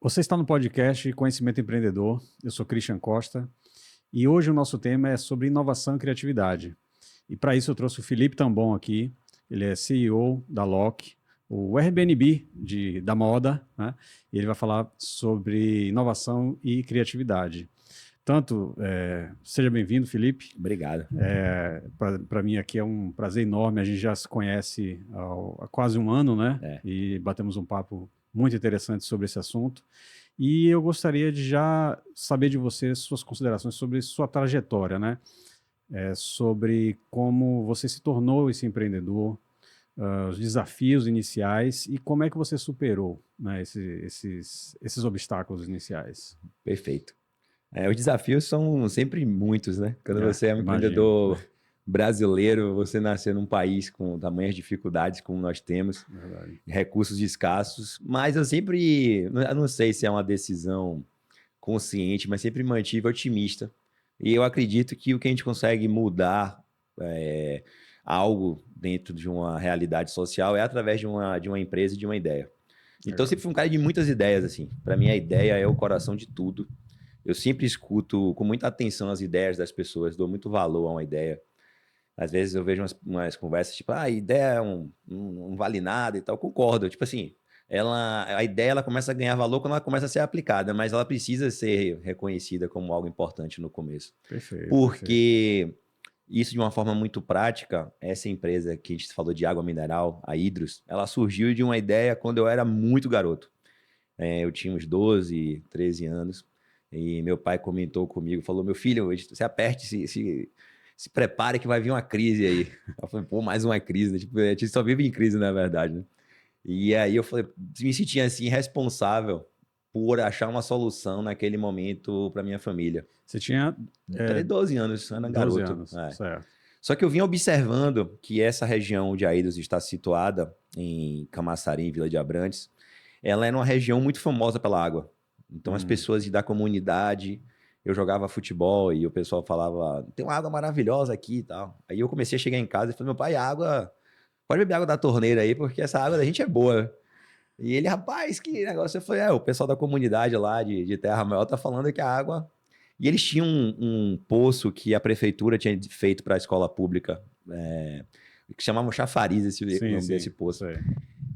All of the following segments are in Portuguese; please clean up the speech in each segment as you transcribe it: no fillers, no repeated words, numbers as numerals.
Você está no podcast Conhecimento Empreendedor. Eu sou Christian Costa e hoje o nosso tema é sobre inovação e criatividade. E para isso eu trouxe o Felipe Tambon aqui. Ele é CEO da Lock, o Airbnb da moda, né? E ele vai falar sobre inovação e criatividade. Seja bem-vindo, Felipe. Obrigado. Para mim aqui é um prazer enorme. A gente já se conhece há quase um ano, né? É. E batemos um papo muito interessante sobre esse assunto. E eu gostaria de já saber de você suas considerações sobre sua trajetória, né? Sobre como você se tornou esse empreendedor, os desafios iniciais e como é que você superou, né, esses obstáculos iniciais. Perfeito. Os desafios são sempre muitos, né? Quando você é um Imagino. empreendedor brasileiro, você nascer num país com tamanhas dificuldades como nós temos, Verdade. recursos escassos, mas eu não sei se é uma decisão consciente, mas sempre mantive otimista. E eu acredito que o que a gente consegue mudar algo dentro de uma realidade social é através de uma empresa e de uma ideia. Então, eu sempre fui um cara de muitas ideias, assim. Para mim, a ideia é o coração de tudo. Eu sempre escuto com muita atenção as ideias das pessoas, dou muito valor a uma ideia. Às vezes eu vejo umas conversas tipo, a ideia não vale nada e tal. Eu concordo. Tipo assim, a ideia ela começa a ganhar valor quando ela começa a ser aplicada, mas ela precisa ser reconhecida como algo importante no começo. Perfeito. Porque isso de uma forma muito prática, essa empresa que a gente falou de água mineral, a Hidros, ela surgiu de uma ideia quando eu era muito garoto. Eu tinha uns 12, 13 anos. E meu pai comentou comigo, falou, meu filho, você aperte, se prepare que vai vir uma crise aí. Eu falei, pô, mais uma crise, né? Tipo, a gente só vive em crise, na verdade, né? E aí eu falei, me sentia assim, responsável por achar uma solução naquele momento para minha família. Você tinha 12 anos, eu era 12 garoto. anos, certo. Só que eu vim observando que essa região onde a Ilhos está situada, em Camaçari, em Vila de Abrantes, ela é uma região muito famosa pela água. Então, as pessoas da comunidade, eu jogava futebol e o pessoal falava, tem uma água maravilhosa aqui e tal. Aí eu comecei a chegar em casa e falei, meu pai, pode beber água da torneira aí, porque essa água da gente é boa. E ele, rapaz, que negócio. Eu falei, o pessoal da comunidade lá de Terra Maior tá falando que a água... E eles tinham um poço que a prefeitura tinha feito para a escola pública, que chamavam chafariz, o nome desse poço. Sei.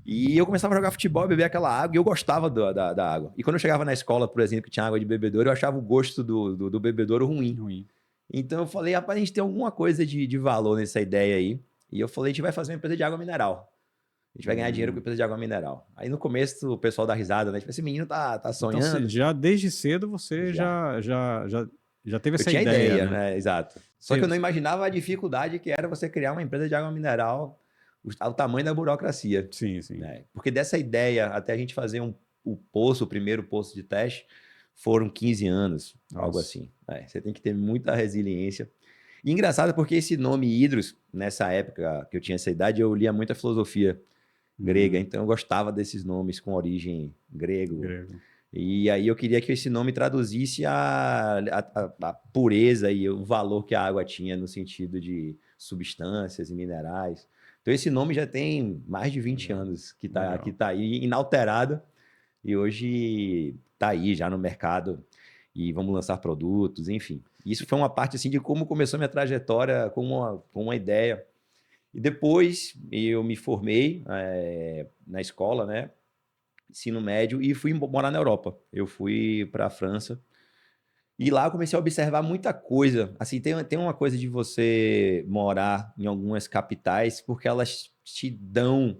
E eu começava a jogar futebol, beber aquela água, e eu gostava da água. E quando eu chegava na escola, por exemplo, que tinha água de bebedouro, eu achava o gosto do bebedouro ruim. Então eu falei, rapaz, a gente tem alguma coisa de valor nessa ideia aí. E eu falei, a gente vai fazer uma empresa de água mineral. A gente vai ganhar dinheiro com a empresa de água mineral. Aí no começo o pessoal dá risada, né? Tipo, esse menino tá sonhando. Então, já desde cedo você já teve Eu essa tinha ideia, ideia, né? Exato. Só que eu não imaginava a dificuldade que era você criar uma empresa de água mineral, o tamanho da burocracia. Sim. Né? Porque dessa ideia, até a gente fazer o primeiro poço de teste, foram 15 anos, algo assim. Você tem que ter muita resiliência. E engraçado porque esse nome Hidros, nessa época que eu tinha essa idade, eu lia muita filosofia grega, então eu gostava desses nomes com origem grego. E aí eu queria que esse nome traduzisse a pureza e o valor que a água tinha no sentido de substâncias e minerais. Então esse nome já tem mais de 20 anos que tá aí inalterado e hoje tá aí já no mercado e vamos lançar produtos, enfim. Isso foi uma parte assim de como começou minha trajetória com uma ideia. E depois eu me formei na escola, né? Ensino médio, e fui morar na Europa. Eu fui para a França. E lá eu comecei a observar muita coisa. Assim, tem uma coisa de você morar em algumas capitais, porque elas te dão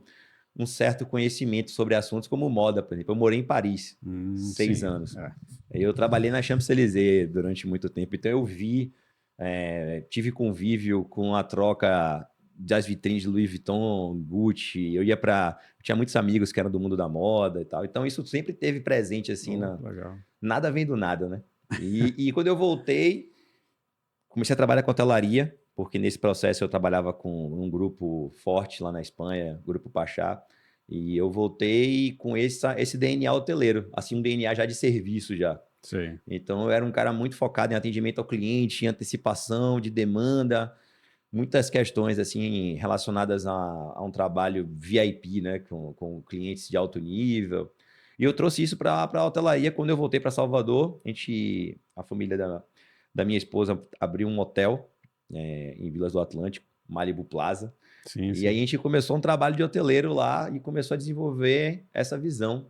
um certo conhecimento sobre assuntos como moda, por exemplo. Eu morei em Paris 6 anos. Eu trabalhei na Champs-Élysées durante muito tempo, então eu tive convívio com a troca das vitrines de Louis Vuitton, Gucci. Eu tinha muitos amigos que eram do mundo da moda e tal. Então isso sempre teve presente assim legal. Nada vem do nada, né? E quando eu voltei, comecei a trabalhar com hotelaria, porque nesse processo eu trabalhava com um grupo forte lá na Espanha, Grupo Pachá, e eu voltei com esse DNA hoteleiro, assim, um DNA já de serviço já. Sim. Então eu era um cara muito focado em atendimento ao cliente, em antecipação de demanda, muitas questões assim relacionadas a um trabalho VIP, né, com clientes de alto nível. E eu trouxe isso para a hotelaria quando eu voltei para Salvador. A família da minha esposa abriu um hotel em Vilas do Atlântico, Malibu Plaza. Sim, E sim. aí a gente começou um trabalho de hoteleiro lá e começou a desenvolver essa visão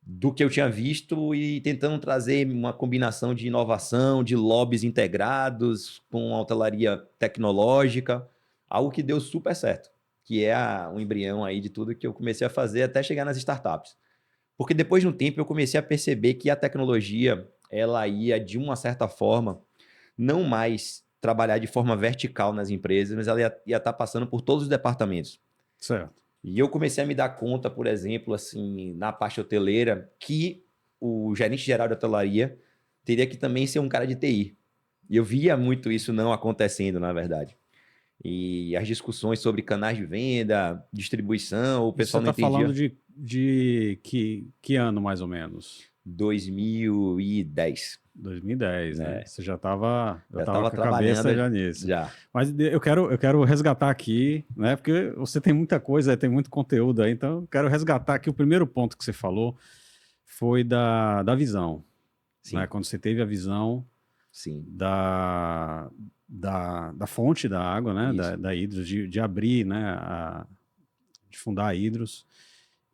do que eu tinha visto e tentando trazer uma combinação de inovação, de lobbies integrados com a hotelaria tecnológica, algo que deu super certo, que é um embrião aí de tudo que eu comecei a fazer até chegar nas startups. Porque depois de um tempo eu comecei a perceber que a tecnologia, ela ia, de uma certa forma, não mais trabalhar de forma vertical nas empresas, mas ela ia estar passando por todos os departamentos. Certo. E eu comecei a me dar conta, por exemplo, assim, na parte hoteleira, que o gerente geral de hotelaria teria que também ser um cara de TI. E eu via muito isso não acontecendo, na verdade. E as discussões sobre canais de venda, distribuição, o Isso pessoal você não está falando entendia. de que ano, mais ou menos? 2010, 2010, né? né? Você já estava, eu Já estava estava com a cabeça trabalhando já nisso. já. Mas eu quero resgatar aqui, né? Porque você tem muita coisa, tem muito conteúdo aí, então eu quero resgatar aqui o primeiro ponto que você falou foi da visão, né? Sim, Quando você teve a visão sim. da fonte da água, né? Isso. Da Hidros, de abrir, né? De fundar a Hidros.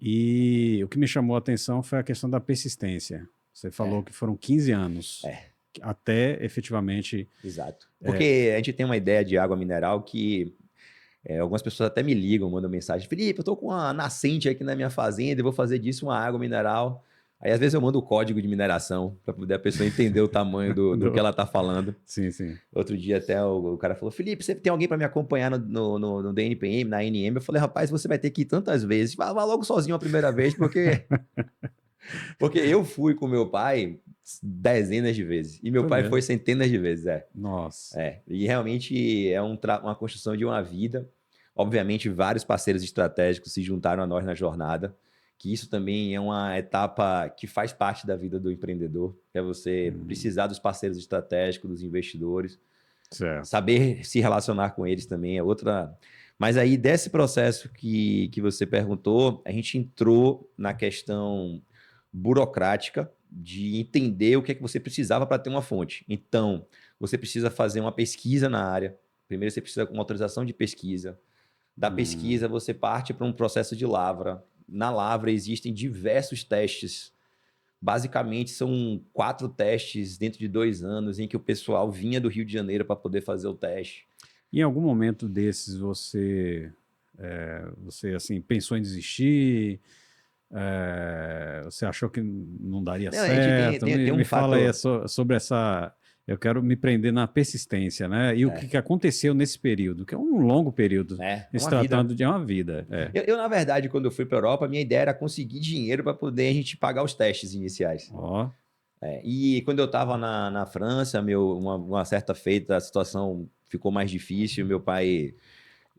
E o que me chamou a atenção foi a questão da persistência. Você falou É, que foram 15 anos é. até efetivamente. Exato. Porque a gente tem uma ideia de água mineral que algumas pessoas até me ligam, mandam mensagem: Felipe, eu tô com uma nascente aqui na minha fazenda e vou fazer disso uma água mineral. Aí às vezes eu mando o código de mineração para poder a pessoa entender o tamanho do que ela tá falando. Sim, sim. Outro dia até o cara falou: Felipe, você tem alguém para me acompanhar no DNPM, na NM? Eu falei: rapaz, você vai ter que ir tantas vezes. Vá logo sozinho a primeira vez, porque eu fui com meu pai dezenas de vezes. E meu Foi pai mesmo. foi centenas de vezes, Nossa. E realmente é uma construção de uma vida. Obviamente, vários parceiros estratégicos se juntaram a nós na jornada, que isso também é uma etapa que faz parte da vida do empreendedor, que é você precisar dos parceiros estratégicos, dos investidores, Certo. saber se relacionar com eles também é outra. Mas aí, desse processo que você perguntou, a gente entrou na questão burocrática de entender o que é que você precisava para ter uma fonte. Então, você precisa fazer uma pesquisa na área. Primeiro, você precisa de uma autorização de pesquisa. Da Hum. pesquisa, você parte para um processo de lavra. Na lavra, existem diversos testes. Basicamente, são 4 testes dentro de 2 anos em que o pessoal vinha do Rio de Janeiro para poder fazer o teste. Em algum momento desses você assim pensou em desistir? Você achou que não daria Não, a gente certo? tem um Me fala aí fator. sobre essa. Eu quero me prender na persistência, né? E o que aconteceu nesse período, que é um longo período, É se uma vida. tratando de uma vida. Na verdade, quando eu fui para a Europa, minha ideia era conseguir dinheiro para poder a gente pagar os testes iniciais. Ó, E quando eu estava na França, uma certa feita, a situação ficou mais difícil. Meu pai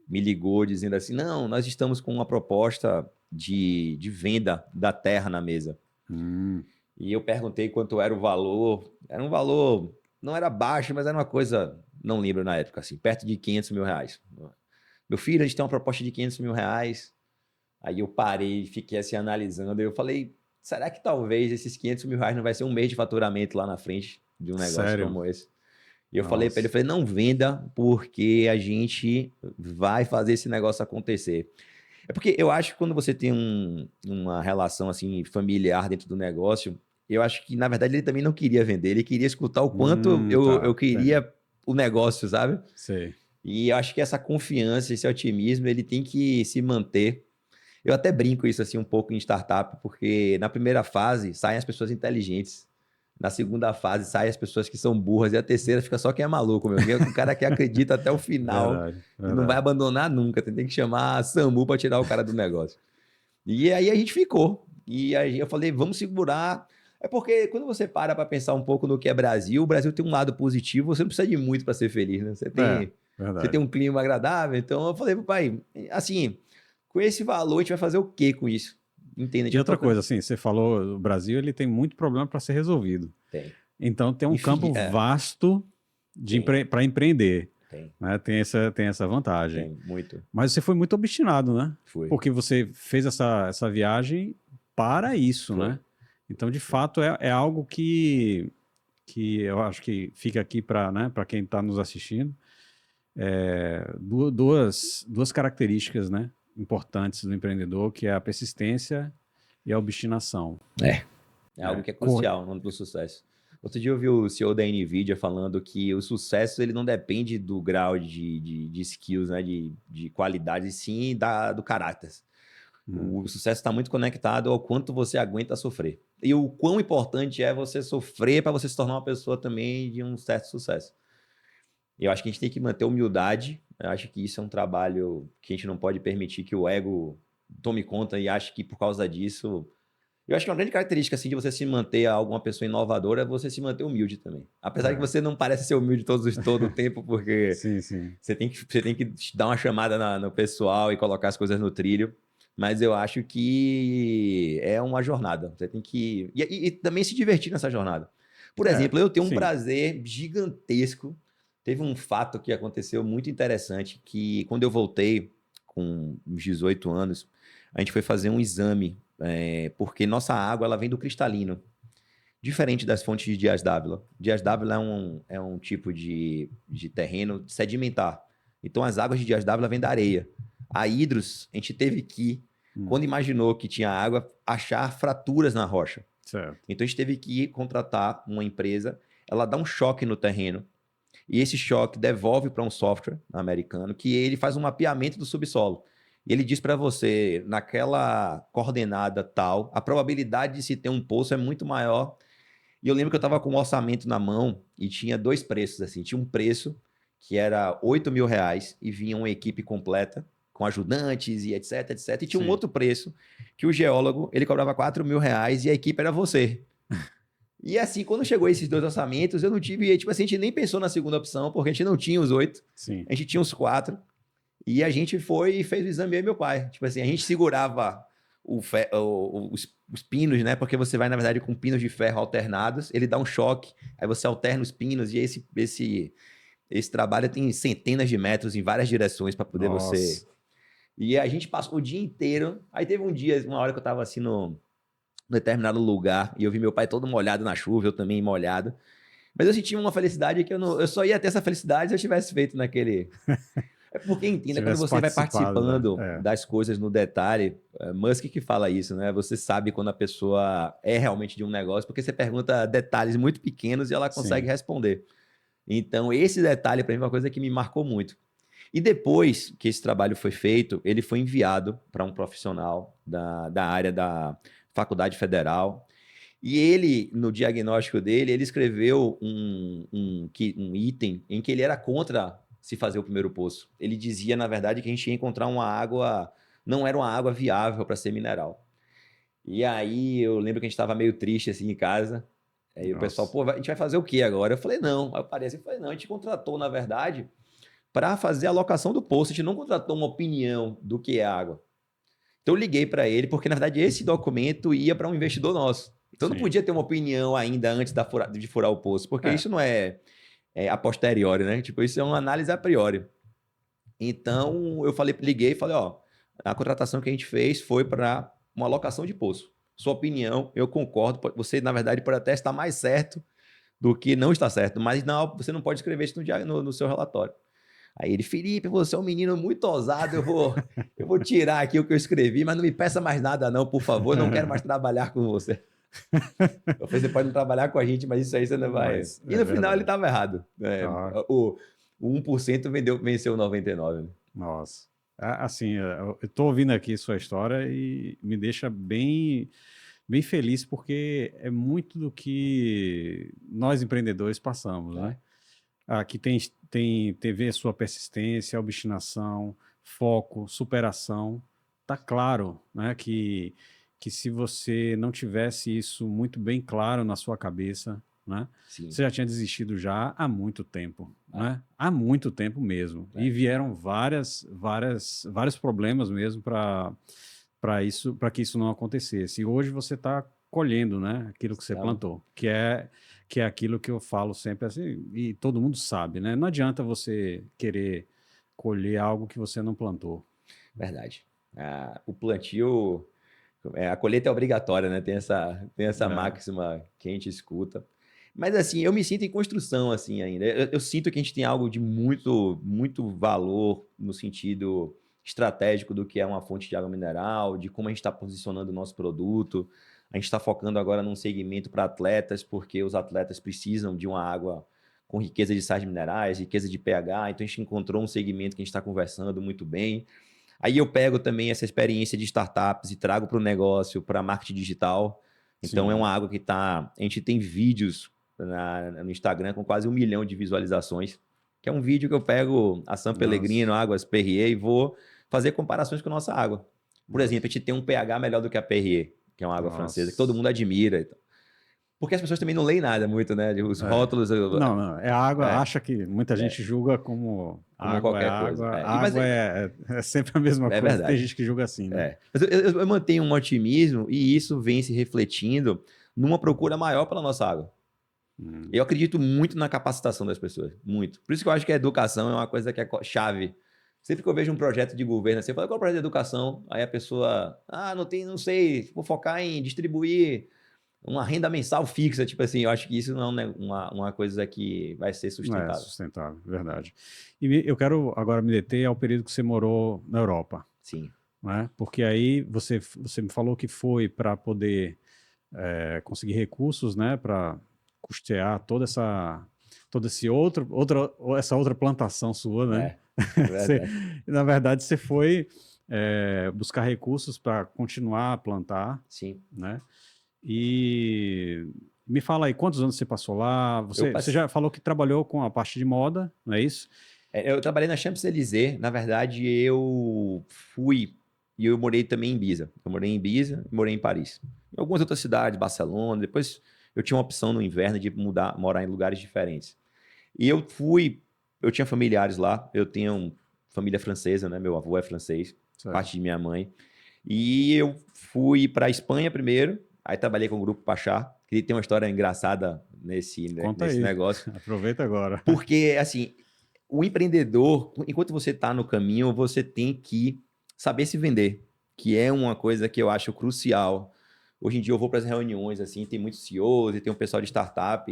me ligou dizendo assim: não, nós estamos com uma proposta de venda da terra na mesa. hum, E eu perguntei quanto era o valor. Era um valor, não era baixo, mas era uma coisa, não lembro na época, assim, perto de 500 mil reais. Meu filho, a gente tem uma proposta de 500 mil reais. Aí eu parei, fiquei assim analisando. Eu falei: será que talvez esses 500 mil reais não vai ser um mês de faturamento lá na frente de um negócio sério? como esse? E eu falei para ele, Nossa. eu falei: não venda, porque a gente vai fazer esse negócio acontecer. É porque eu acho que quando você tem uma relação assim familiar dentro do negócio, eu acho que na verdade ele também não queria vender, ele queria escutar o quanto eu Tá, entendi. queria o negócio, sabe? Sei. E eu acho que essa confiança, esse otimismo, ele tem que se manter. Eu até brinco isso assim um pouco em startup, porque na primeira fase saem as pessoas inteligentes, na segunda fase saem as pessoas que são burras, e a terceira fica só quem é maluco, meu. O cara que acredita até o final Verdade, e não vai verdade. abandonar nunca. Tem que chamar a SAMU para tirar o cara do negócio. E aí a gente ficou. E aí eu falei: vamos segurar. É porque quando você para pensar um pouco no que é Brasil, o Brasil tem um lado positivo, você não precisa de muito para ser feliz, né? Você tem Verdade. um clima agradável. Então eu falei pro pai, assim, com esse valor a gente vai fazer o quê com isso? Entende? A E gente outra tá... coisa, assim, você falou, o Brasil ele tem muito problema para ser resolvido. Tem. Então tem um campo É, vasto tem, para empreender, tem, né? Tem essa vantagem. tem, muito. Mas você foi muito obstinado, né? Foi. Porque você fez essa viagem para isso, Foi. né? Então, de fato, é algo que eu acho que fica aqui para, né, para quem está nos assistindo. Duas características, né, importantes do empreendedor, que é a persistência e a obstinação. É algo que é crucial no sucesso. Outro dia eu vi o CEO da NVIDIA falando que o sucesso ele não depende do grau de skills, né, de qualidade, sim do caráter. O sucesso está muito conectado ao quanto você aguenta sofrer. E o quão importante é você sofrer para você se tornar uma pessoa também de um certo sucesso. Eu acho que a gente tem que manter humildade. Eu acho que isso é um trabalho que a gente não pode permitir que o ego tome conta e ache que por causa disso... Eu acho que uma grande característica assim, de você se manter alguma pessoa inovadora é você se manter humilde também. Apesar que você não parece ser humilde todo o tempo, porque Sim, sim. você tem que dar uma chamada no pessoal e colocar as coisas no trilho. Mas eu acho que é uma jornada. Você tem que... E também se divertir nessa jornada. Por exemplo, eu tenho um Sim. prazer gigantesco. Teve um fato que aconteceu muito interessante, que quando eu voltei com uns 18 anos, a gente foi fazer um exame, porque nossa água ela vem do cristalino, diferente das fontes de Dias Dávila. Dias Dávila é um tipo de terreno sedimentar. Então as águas de Dias Dávila vêm da areia. A Hidros, a gente teve que, quando imaginou que tinha água, achar fraturas na rocha. Certo. Então a gente teve que contratar uma empresa, ela dá um choque no terreno, e esse choque devolve para um software americano que ele faz um mapeamento do subsolo. E ele diz para você, naquela coordenada tal, a probabilidade de se ter um poço é muito maior. E eu lembro que eu estava com um orçamento na mão e tinha dois preços, assim. Tinha um preço que era R$ 8.000 e vinha uma equipe completa, com ajudantes e etc, etc. E tinha um Sim. outro preço que o geólogo, ele cobrava R$ 4.000 e a equipe era você. E assim, quando chegou esses dois orçamentos, eu não tive... Tipo assim, a gente nem pensou na segunda opção, porque a gente não tinha os 8, Sim. a gente tinha os 4. E a gente foi e fez o exame, eu e meu pai. Tipo assim, a gente segurava os pinos, né? Porque você vai, na verdade, com pinos de ferro alternados, ele dá um choque, aí você alterna os pinos, e esse trabalho tem centenas de metros em várias direções para poder você... Nossa. E a gente passou o dia inteiro. Aí teve um dia, uma hora que eu tava assim no determinado lugar, e eu vi meu pai todo molhado na chuva, eu também molhado. Mas eu senti uma felicidade que eu só ia ter essa felicidade se eu tivesse feito naquele... É porque, entenda, quando Tivesse você vai participado, participando né? das coisas no detalhe, Musk que fala isso, né? Você sabe quando a pessoa é realmente de um negócio, porque você pergunta detalhes muito pequenos e ela consegue Sim. responder. Então, esse detalhe, para mim, é uma coisa que me marcou muito. E depois que esse trabalho foi feito, ele foi enviado para um profissional da área da Faculdade Federal. E ele, no diagnóstico dele, ele escreveu um item em que ele era contra se fazer o primeiro poço. Ele dizia, na verdade, que a gente ia encontrar uma água, não era uma água viável para ser mineral. E aí eu lembro que a gente estava meio triste assim em casa. Aí o pessoal, Nossa. pô, a gente vai fazer o quê agora? Eu falei, não. Aí eu parei assim, falei, não, a gente contratou, na verdade, para fazer a alocação do poço. A gente não contratou uma opinião do que é água. Então eu liguei para ele, porque na verdade esse documento ia para um investidor nosso. Então eu não Sim. podia ter uma opinião ainda antes de furar o poço, porque É. isso não é a posteriori, né? Tipo, isso é uma análise a priori. Então eu falei, liguei e falei, ó, a contratação que a gente fez foi para uma alocação de poço. Sua opinião, eu concordo. Você, na verdade, pode até estar mais certo do que não está certo, mas não, você não pode escrever isso no seu relatório. Aí ele, Felipe, você é um menino muito ousado, eu vou tirar aqui o que eu escrevi, mas não me peça mais nada não, por favor, eu não quero mais trabalhar com você. Eu falei, você pode não trabalhar com a gente, mas isso aí você não vai... Mas E é no final ele verdade. estava errado. Ah, O 1% venceu o 99%. nossa. Assim, eu tô ouvindo aqui sua história e me deixa bem, bem feliz porque é muito do que nós empreendedores passamos, né? Né? Aqui teve a sua persistência, obstinação, foco, superação. Tá claro, né, que se você não tivesse isso muito bem claro na sua cabeça, né, Sim. você já tinha desistido já há muito tempo, Ah, né? Há muito tempo mesmo. E né? vieram vários problemas mesmo para que isso não acontecesse. E hoje você está colhendo, né, aquilo que você Estamos. plantou, que é aquilo que eu falo sempre assim, e todo mundo sabe, né? Não adianta você querer colher algo que você não plantou. Verdade. O plantio, A colheita é obrigatória, né? Tem essa máxima que a gente escuta. Mas assim, eu me sinto em construção assim ainda. Eu sinto que a gente tem algo de muito, muito valor no sentido estratégico do que é uma fonte de água mineral, de como a gente está posicionando o nosso produto. A gente está focando agora num segmento para atletas, porque os atletas precisam de uma água com riqueza de sais minerais, riqueza de pH. Então a gente encontrou um segmento que a gente está conversando muito bem. Aí eu pego também essa experiência de startups e trago para o negócio, para marketing digital. Então é Sim. uma água que tá. A gente tem vídeos no Instagram com quase 1 milhão de visualizações, que é um vídeo que eu pego a San Nossa. Pellegrino, Águas Perrier, e vou fazer comparações com a nossa água. Por exemplo, Nossa. a gente tem um pH melhor do que a Perrier, que é uma água francesa, que todo Nossa. mundo admira. Então. Porque as pessoas também não leem nada muito, né? Os É. rótulos. Não, não. É água. É, Acha que muita é, gente julga como como água é qualquer coisa. água. Mas Água é sempre a mesma é coisa. Tem verdade. gente que julga assim, né? Mas eu mantenho um otimismo e isso vem se refletindo numa procura maior pela nossa água. Hum. Eu acredito muito na capacitação das pessoas, muito. Por isso que eu acho que a educação é uma coisa que é chave. Sempre que eu vejo um projeto de governo, você fala, qual é o projeto de educação? Aí a pessoa, não sei, vou focar em distribuir uma renda mensal fixa, tipo assim, eu acho que isso não é uma coisa que vai ser Não é sustentável. sustentável, verdade. Eu quero agora me deter ao período que você morou na Europa, Sim, né? Porque aí você me falou que foi para poder conseguir recursos, né? Para custear essa outra plantação sua, né? é Você- verdade. na verdade, você foi buscar recursos para continuar a plantar, Sim. né? E me fala aí, quantos anos você passou lá? Eu Você passei, já falou que trabalhou com a parte de moda, não é isso? eu trabalhei na Champs-Élysées, na verdade eu fui e eu morei também em Ibiza. Eu morei em Ibiza e morei em Paris. Em algumas outras cidades, Barcelona, depois eu tinha uma opção no inverno de morar em lugares diferentes. E eu tinha familiares lá, eu tenho família francesa, né? Meu avô é francês, Certo. parte de minha mãe. E eu fui para a Espanha primeiro, aí trabalhei com o Grupo Pachá, que tem uma história engraçada Conta nesse aí, negócio. aproveita agora. Porque, assim, o empreendedor, enquanto você está no caminho, você tem que saber se vender, que é uma coisa que eu acho crucial. Hoje em dia eu vou para as reuniões, assim, tem muitos CEOs e tem um pessoal de startup.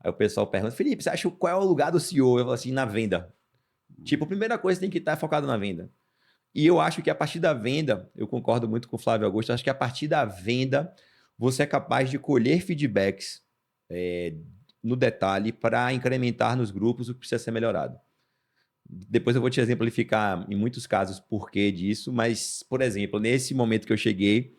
Aí o pessoal pergunta, Felipe, você acha qual é o lugar do CEO? Eu falo assim, na venda. Tipo, a primeira coisa tem que estar focado na venda. E eu acho que a partir da venda, eu concordo muito com o Flávio Augusto, acho que a partir da venda você é capaz de colher feedbacks é, no detalhe para incrementar nos grupos o que precisa ser melhorado. Depois eu vou te exemplificar em muitos casos por que disso, mas, por exemplo, nesse momento que eu cheguei,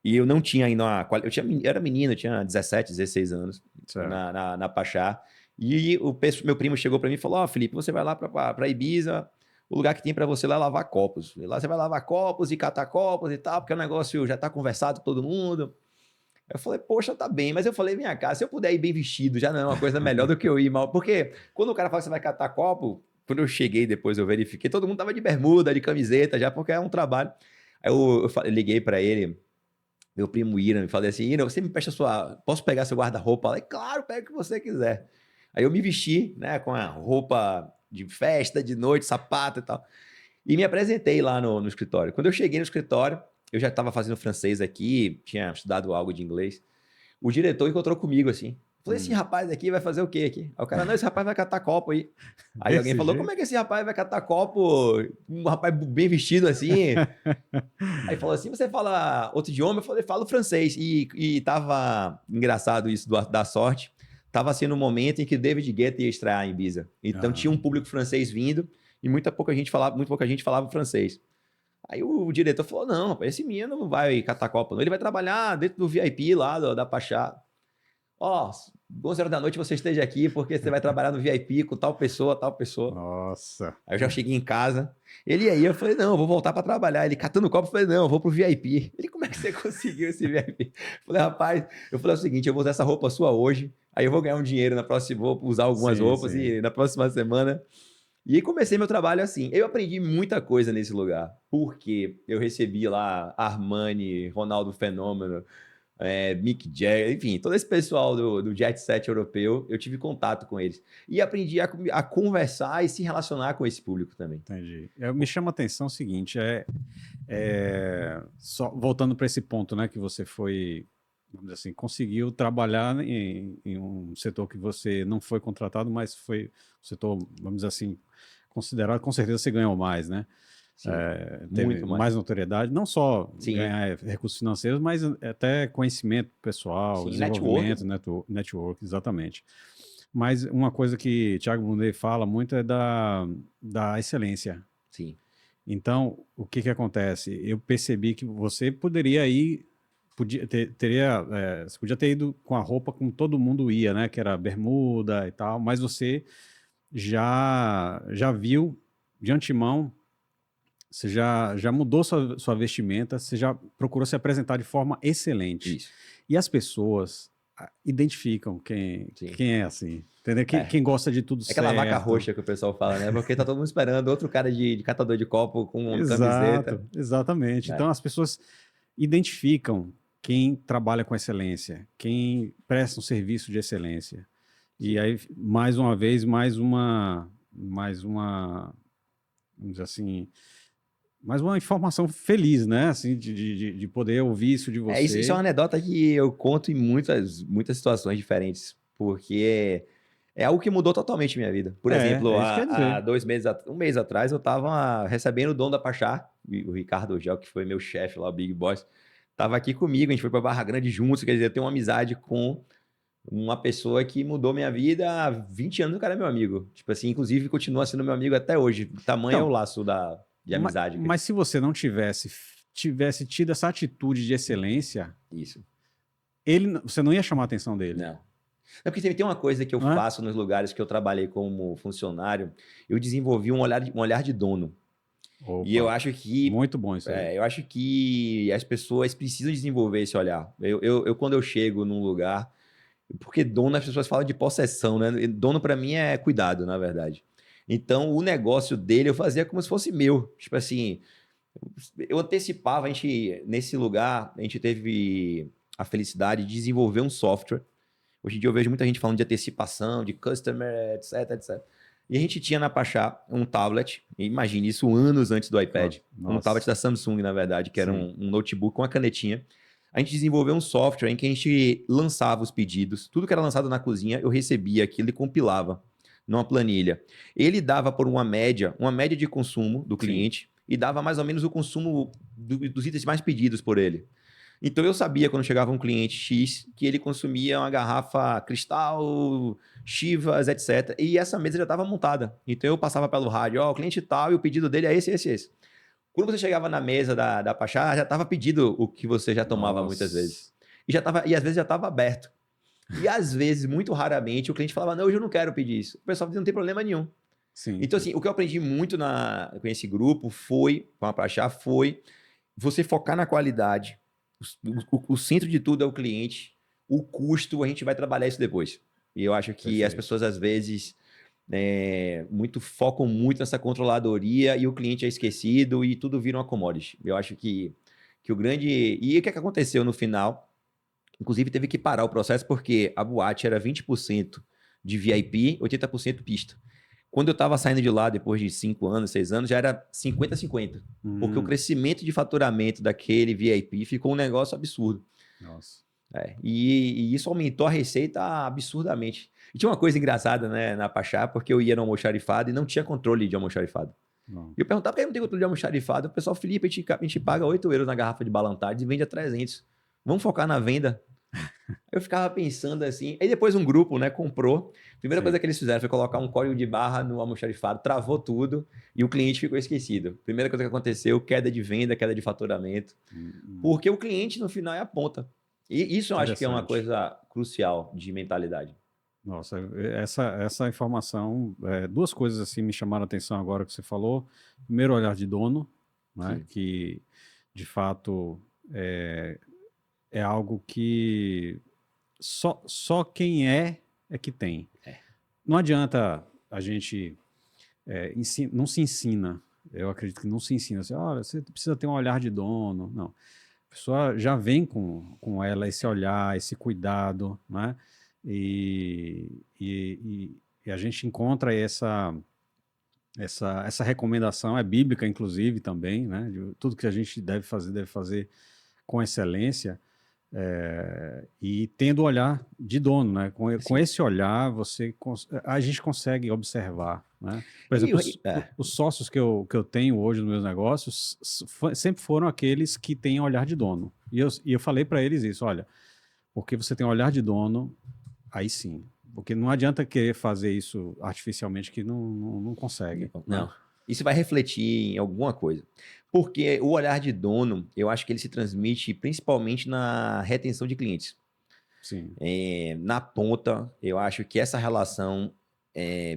e eu não tinha ainda eu era menino, eu tinha 17, 16 anos Certo. na Pachá, e meu primo chegou para mim e falou: Ó, Felipe, você vai lá para Ibiza, o lugar que tem para você lá é lavar copos. E lá você vai lavar copos e catar copos e tal, porque o negócio já está conversado com todo mundo. Eu falei, poxa, tá bem, mas eu falei, vem cá, se eu puder ir bem vestido, já não é uma coisa melhor do que eu ir mal. Porque quando o cara fala que você vai catar copo, quando eu cheguei depois, eu verifiquei, todo mundo tava de bermuda, de camiseta, já porque é um trabalho. Aí eu liguei para ele, meu primo Ira, e falei assim, Ira, você me presta posso pegar seu guarda-roupa lá? E claro, pega o que você quiser. Aí eu me vesti, né, com a roupa de festa, de noite, sapato e tal. E me apresentei lá no escritório. Quando eu cheguei no escritório, eu já estava fazendo francês aqui, tinha estudado algo de inglês. O diretor encontrou comigo assim. Falei, esse rapaz aqui vai fazer o quê aqui? Aí o cara, não, esse rapaz vai catar copo aí. Aí alguém Desse falou, como jeito? é que esse rapaz vai catar copo? Um rapaz bem vestido assim. Aí falou assim, você fala outro idioma? Eu falei, falo francês. E tava engraçado isso da sorte. Tava sendo um momento em que David Guetta ia estrear em Ibiza. Então Ah, tinha um público francês vindo e muito pouca gente falava francês. Aí o diretor falou, não, rapaz, esse menino não vai catar copa, não. Ele vai trabalhar dentro do VIP lá da Pachá. Ó, 11 horas da noite você esteja aqui porque você vai trabalhar no VIP com tal pessoa, tal pessoa. nossa. Aí eu já cheguei em casa. Ele aí, eu falei, não, eu vou voltar para trabalhar. Ele catando copo, eu falei, não, eu vou pro VIP. Ele, como é que você conseguiu esse VIP? Eu falei, rapaz, eu falei o seguinte, eu vou usar essa roupa sua hoje, aí eu vou ganhar um dinheiro na próxima, vou usar algumas Sim, roupas sim. e na próxima semana. E aí comecei meu trabalho assim. Eu aprendi muita coisa nesse lugar, porque eu recebi lá Armani, Ronaldo Fenômeno, Mick Jagger, enfim, todo esse pessoal do Jet Set europeu, eu tive contato com eles. E aprendi a conversar e se relacionar com esse público também. Entendi. Me chama a atenção o seguinte, Só voltando para esse ponto, né, que você foi, vamos dizer assim, conseguiu trabalhar em um setor que você não foi contratado, mas foi um setor, vamos dizer assim, considerado, com certeza você ganhou mais, né? Sim, Teve muito mais. mais notoriedade, não só Sim, ganhar recursos financeiros, mas até conhecimento pessoal, sim, desenvolvimento, network. network, exatamente. Mas uma coisa que Thiago Blundet fala muito é da excelência. Sim. Então, o que que acontece? Eu percebi que você poderia ir, você podia ter ido com a roupa como todo mundo ia, né? Que era bermuda e tal, mas você já viu de antemão, você já mudou sua vestimenta, você já procurou se apresentar de forma excelente. Isso. E as pessoas identificam Sim. quem é assim, entendeu? É. Quem gosta de tudo É aquela vaca certo. roxa que o pessoal fala, né? Porque tá todo mundo esperando outro cara de catador de copo com uma camiseta. Exato, exatamente. É. Então as pessoas identificam quem trabalha com excelência, quem presta um serviço de excelência. E Sim. aí, mais uma vez, mais uma, vamos dizer assim, mais uma informação feliz, né? Assim, de poder ouvir isso de Isso é uma você. anedota que eu conto em muitas situações diferentes, porque é algo que mudou totalmente minha vida. Por exemplo, É isso que quer há dizer. 2 meses, um mês atrás, eu estava recebendo o dono da Pachá, o Ricardo Gel, que foi meu chefe lá, o Big Boss, estava aqui comigo, a gente foi para Barra Grande juntos, quer dizer, eu tenho uma amizade com uma pessoa que mudou minha vida há 20 anos, o cara é meu amigo. Tipo assim, inclusive continua sendo meu amigo até hoje. Tamanho é o Então, laço de amizade. mas se você não tivesse tido essa atitude de excelência, Isso. você não ia chamar a atenção dele, Não. É porque tem uma coisa que eu não é? faço nos lugares que eu trabalhei como funcionário, eu desenvolvi um olhar de dono. E eu Opa, acho que muito bom isso aí. as pessoas precisam desenvolver esse olhar. Quando eu chego num lugar, porque dono as pessoas falam de possessão, né? E dono para mim é cuidado, na verdade. Então o negócio dele eu fazia como se fosse meu. Tipo assim, eu antecipava, nesse lugar, a gente teve a felicidade de desenvolver um software. Hoje em dia eu vejo muita gente falando de antecipação, de customer, etc, etc. E a gente tinha na Pachá um tablet, imagine isso anos antes do iPad, um tablet Nossa, da Samsung, na verdade, que era sim. um notebook com a canetinha. A gente desenvolveu um software em que a gente lançava os pedidos, tudo que era lançado na cozinha, eu recebia aquilo e compilava numa planilha. Ele dava por uma média de consumo do Sim. cliente e dava mais ou menos o consumo dos itens mais pedidos por ele. Então eu sabia quando chegava um cliente X que ele consumia uma garrafa Cristal, Chivas, etc. E essa mesa já estava montada. Então eu passava pelo rádio, ó, o cliente tal e o pedido dele é esse, esse, esse. Quando você chegava na mesa da Pachá, já estava pedido o que você já tomava muitas vezes. Nossa. E às vezes já estava aberto. E às vezes, muito raramente, o cliente falava, não, hoje eu não quero pedir isso. O pessoal dizia, não tem problema nenhum. Sim. Então, assim, o que eu aprendi muito com esse grupo com a Pachá, foi você focar na qualidade. O centro de tudo é o cliente. O custo, a gente vai trabalhar isso depois. E eu acho que as Perfeito. pessoas, às vezes, focam muito nessa controladoria e o cliente é esquecido e tudo vira uma commodity. Eu acho que o grande. E o que é que aconteceu no final? Inclusive, teve que parar o processo porque a boate era 20% de VIP, 80% pista. Quando eu estava saindo de lá, depois de 5 anos, 6 anos, já era 50-50. Porque o Hum, crescimento de faturamento daquele VIP ficou um negócio absurdo. nossa. E isso aumentou a receita absurdamente. E tinha uma coisa engraçada, né, na Pachá, porque eu ia no almoxarifado e não tinha controle de almoxarifado. Não. E eu perguntava por que não tem controle de almoxarifado. O pessoal, Felipe, a gente paga 8 euros na garrafa de Ballantardes e vende a 300. Vamos focar na venda. Eu ficava pensando assim. Aí depois um grupo, né, comprou. Primeira Sim. coisa que eles fizeram foi colocar um código de barra no almoxarifado, travou tudo e o cliente ficou esquecido. Primeira coisa que aconteceu, queda de venda, queda de faturamento. Hum. Porque o cliente no final é a ponta. E isso eu acho que é uma Interessante. coisa crucial de mentalidade. Nossa, essa informação, duas coisas assim me chamaram a atenção agora que você falou. Primeiro, olhar de dono, né, Sim, que de fato é algo que só quem é que tem. Não adianta a gente não se ensina. Eu acredito que não se ensina assim, olha, você precisa ter um olhar de dono. Não. A pessoa já vem com ela esse olhar, esse cuidado, né? E, e, e a gente encontra Essa recomendação é bíblica, inclusive, também, né? Tudo que a gente deve fazer com excelência, e tendo o olhar de dono, né? Com esse olhar, a gente consegue observar, né? Por exemplo, os sócios que eu tenho hoje nos meus negócios sempre foram aqueles que têm olhar de dono. E eu falei para eles isso, olha, porque você tem olhar de dono, aí sim. Porque não adianta querer fazer isso artificialmente que não consegue. Não. Isso vai refletir em alguma coisa. Porque o olhar de dono, eu acho que ele se transmite principalmente na retenção de clientes. Sim. Na ponta, eu acho que essa relação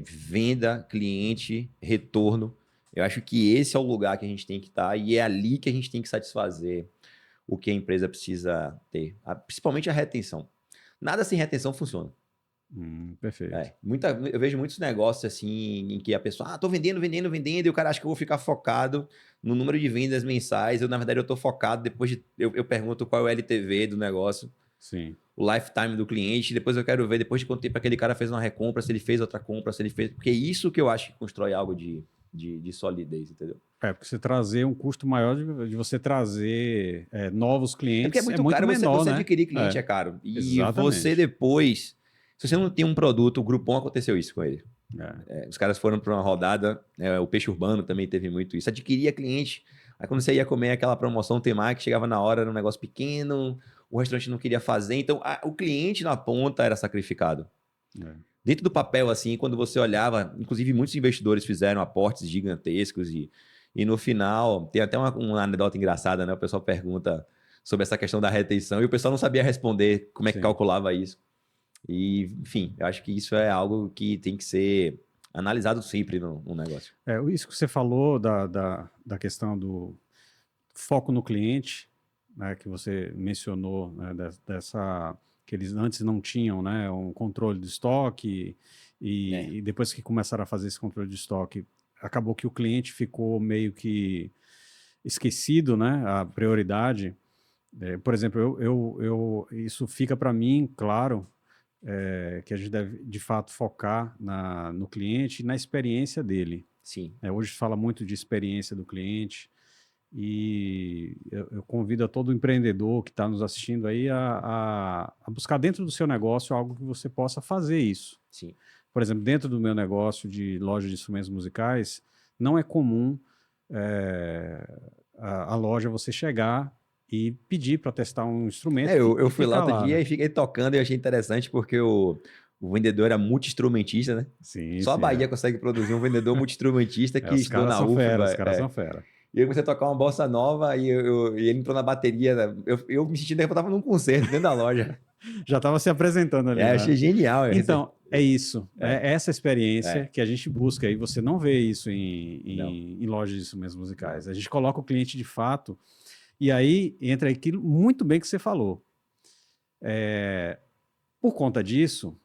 venda, cliente, retorno, eu acho que esse é o lugar que a gente tem que estar e é ali que a gente tem que satisfazer o que a empresa precisa ter. Principalmente a retenção. Nada sem retenção funciona. Perfeito. Eu vejo muitos negócios assim em que a pessoa, tô vendendo, e o cara acha que eu vou ficar focado no número de vendas mensais. Na verdade, eu tô focado, depois eu pergunto qual é o LTV do negócio. Sim. O lifetime do cliente, depois eu quero ver depois de quanto tempo aquele cara fez uma recompra, se ele fez outra compra, se ele fez... Porque é isso que eu acho que constrói algo de solidez, entendeu? Porque você trazer um custo maior de você trazer novos clientes porque é muito caro menor, você né? adquirir cliente, é caro. E exatamente. você depois... Se você não tem um produto, o Groupon aconteceu isso com ele. Os caras foram para uma rodada, o Peixe Urbano também teve muito isso. Adquiria cliente, aí quando você ia comer aquela promoção temática, chegava na hora, era um negócio pequeno, o restaurante não queria fazer, então o cliente na ponta era sacrificado. Dentro do papel, assim, quando você olhava, inclusive muitos investidores fizeram aportes gigantescos e no final, tem até uma anedota engraçada, né? O pessoal pergunta sobre essa questão da retenção e o pessoal não sabia responder como é que calculava isso. E, enfim, eu acho que isso é algo que tem que ser analisado sempre no negócio. Isso que você falou da questão do foco no cliente, né, que você mencionou, né, que eles antes não tinham, né, um controle de estoque e depois que começaram a fazer esse controle de estoque, acabou que o cliente ficou meio que esquecido, né, a prioridade. Por exemplo, isso fica para mim claro, que a gente deve, de fato, focar no cliente e na experiência dele. Sim. Hoje fala muito de experiência do cliente e eu convido a todo empreendedor que está nos assistindo aí a buscar dentro do seu negócio algo que você possa fazer isso. Sim. Por exemplo, dentro do meu negócio de loja de instrumentos musicais, não é comum a loja você chegar e pedir para testar um instrumento. Eu fui lá outro dia e fiquei tocando e eu achei interessante porque o vendedor era multi-instrumentista, né? Sim, Só a Bahia consegue produzir um vendedor multi-instrumentista que estudou na UFBA. Os caras são fera. E eu comecei a tocar uma bossa nova e ele entrou na bateria. Eu me senti que eu estava num concerto dentro da loja. Já estava se apresentando ali. Achei genial. Então, é isso. É essa experiência que a gente busca. E você não vê isso em lojas de instrumentos musicais. A gente coloca o cliente de fato. E aí entra aquilo muito bem que você falou. Por conta disso,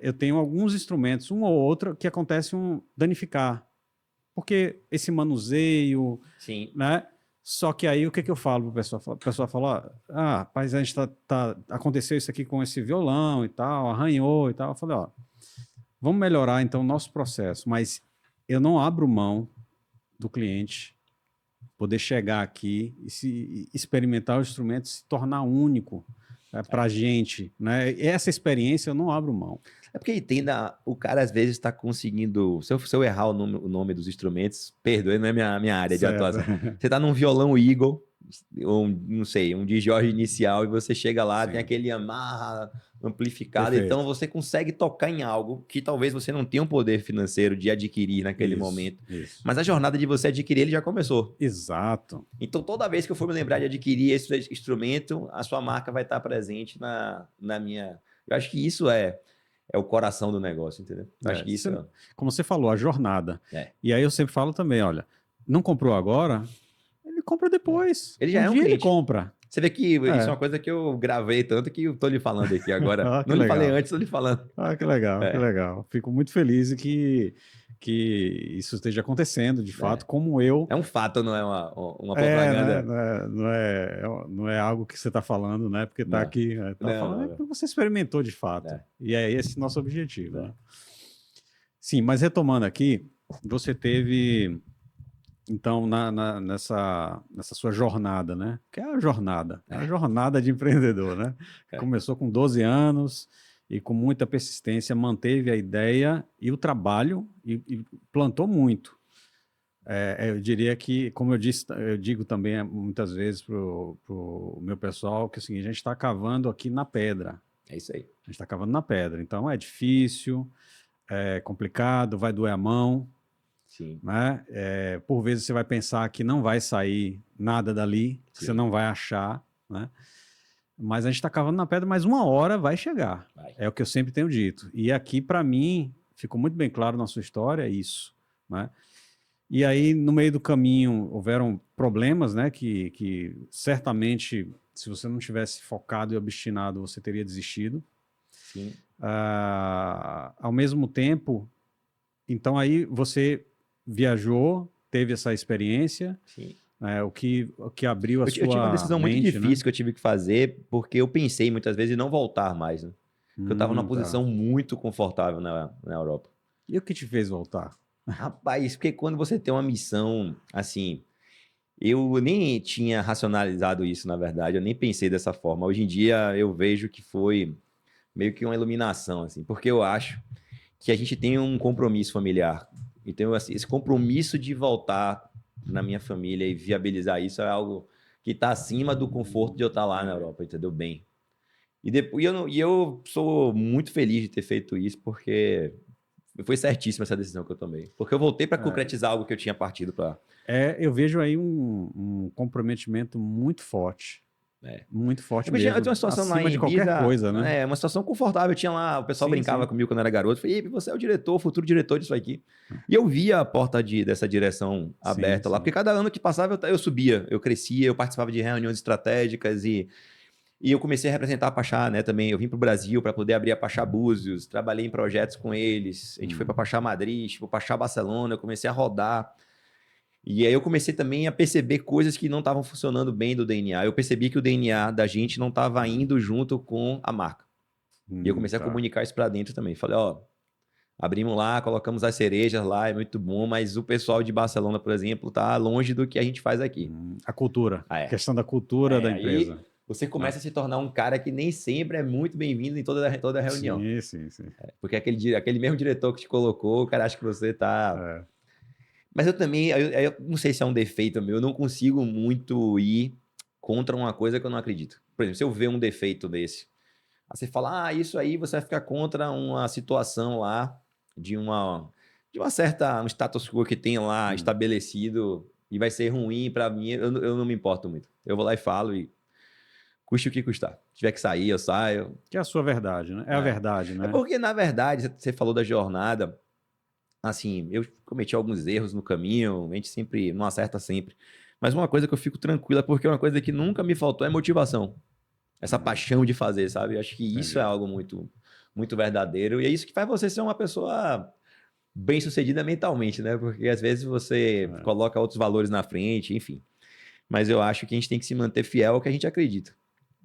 eu tenho alguns instrumentos, um ou outro, que acontece danificar. Porque esse manuseio, sim, né? Só que aí o que eu falo para o pessoal? O pessoal fala, rapaz, a gente aconteceu isso aqui com esse violão e tal, arranhou e tal. Eu falei, vamos melhorar então o nosso processo, mas eu não abro mão do cliente poder chegar aqui e experimentar o instrumento, se tornar único para a gente, né? Essa experiência eu não abro mão. Porque o cara às vezes está conseguindo, se eu errar o nome dos instrumentos, perdoe, não é minha área de atuação. Você está num violão Eagle, ou não sei, um de Jorge inicial, e você chega lá, tem aquele Yamaha amplificado, Perfeito. Então você consegue tocar em algo que talvez você não tenha um poder financeiro de adquirir naquele momento. Isso. Mas a jornada de você adquirir ele já começou. Exato. Então toda vez que eu for me lembrar de adquirir esse instrumento, a sua marca vai estar presente na minha... Eu acho que isso é o coração do negócio, entendeu? Acho que isso como você falou, a jornada. E aí eu sempre falo também, olha, não comprou agora, ele compra depois. Ele já é um cliente. Ele compra. Você vê que isso é uma coisa que eu gravei tanto que eu tô lhe falando aqui agora. Não lhe falei antes, tô lhe falando. Que legal, que legal. Fico muito feliz que isso esteja acontecendo, de fato, como eu... É um fato, não é uma propaganda. Não é algo que você está falando, né? Porque está aqui, falando, porque você experimentou de fato. E é esse nosso objetivo. Né? Sim, mas retomando aqui, você teve, então, nessa sua jornada, né? Que é a jornada de empreendedor, né? Começou com 12 anos e com muita persistência manteve a ideia e o trabalho e plantou muito. Eu diria que, como eu disse, eu digo também muitas vezes para o meu pessoal que é o seguinte, a gente está cavando aqui na pedra. É isso aí. A gente está cavando na pedra. Então é difícil, é complicado, vai doer a mão, Sim, né? Por vezes você vai pensar que não vai sair nada dali, que você sim. não vai achar, né? Mas a gente está cavando na pedra, mas uma hora vai chegar. Vai. É o que eu sempre tenho dito. E aqui, para mim, ficou muito bem claro na sua história isso, né? E aí, no meio do caminho, houveram problemas, né? Que certamente, se você não tivesse focado e obstinado, você teria desistido. Sim. Ao mesmo tempo, então aí você viajou, teve essa experiência, Sim. o que abriu a Eu tive uma sua decisão muito mente, né? difícil que eu tive que fazer, porque eu pensei muitas vezes em não voltar mais, né? Porque eu estava numa Tá. posição muito confortável na Europa. E o que te fez voltar? Rapaz, porque quando você tem uma missão, assim, eu nem tinha racionalizado isso, na verdade, eu nem pensei dessa forma. Hoje em dia eu vejo que foi meio que uma iluminação, assim, porque eu acho que a gente tem um compromisso familiar. Então, assim, esse compromisso de voltar na minha família e viabilizar isso é algo que está acima do conforto de eu estar lá na Europa, entendeu? Bem. E, depois, eu sou muito feliz de ter feito isso, porque foi certíssima essa decisão que eu tomei. Porque eu voltei para concretizar algo que eu tinha partido para. Eu vejo aí um comprometimento muito forte. É. Muito forte Eu tinha mesmo, uma situação lá acima em de qualquer Ibiza, coisa, né? uma situação confortável. Eu tinha lá, o pessoal Sim, brincava sim. comigo quando eu era garoto. Falei, você é o diretor, o futuro diretor disso aqui. E eu via a porta dessa direção Sim, aberta lá, sim. porque cada ano que passava eu subia, eu crescia, eu participava de reuniões estratégicas e eu comecei a representar a Pachá, né, também. Eu vim para o Brasil para poder abrir a Pachá Búzios, trabalhei em projetos com eles. A gente foi para Pachá Madrid, para Pachá Barcelona, eu comecei a rodar. E aí eu comecei também a perceber coisas que não estavam funcionando bem do DNA. Eu percebi que o DNA da gente não estava indo junto com a marca. E eu comecei a Tá. comunicar isso para dentro também. Falei, ó, abrimos lá, colocamos as cerejas lá, é muito bom, mas o pessoal de Barcelona, por exemplo, tá longe do que a gente faz aqui. A cultura. Ah, A questão da cultura da aí empresa. você começa a se tornar um cara que nem sempre é muito bem-vindo em toda reunião. Sim, sim, sim. Porque aquele mesmo diretor que te colocou, o cara acha que você tá. É. Mas eu também, eu não sei se é um defeito meu, eu não consigo muito ir contra uma coisa que eu não acredito. Por exemplo, se eu ver um defeito desse, aí você fala, isso aí você vai ficar contra uma situação lá de uma certa, um status quo que tem lá estabelecido e vai ser ruim para mim, eu não me importo muito. Eu vou lá e falo e custe o que custar. Se tiver que sair, eu saio. Que é a sua verdade, né? É a verdade, É né? porque, na verdade, você falou da jornada, assim, eu cometi alguns erros no caminho, a gente sempre, não acerta sempre. Mas uma coisa que eu fico tranquila, porque uma coisa que nunca me faltou é motivação. Essa paixão de fazer, sabe? Eu acho que isso é Entendi. algo muito, muito verdadeiro. E é isso que faz você ser uma pessoa bem-sucedida mentalmente, né? Porque às vezes você coloca outros valores na frente, enfim. Mas eu acho que a gente tem que se manter fiel ao que a gente acredita.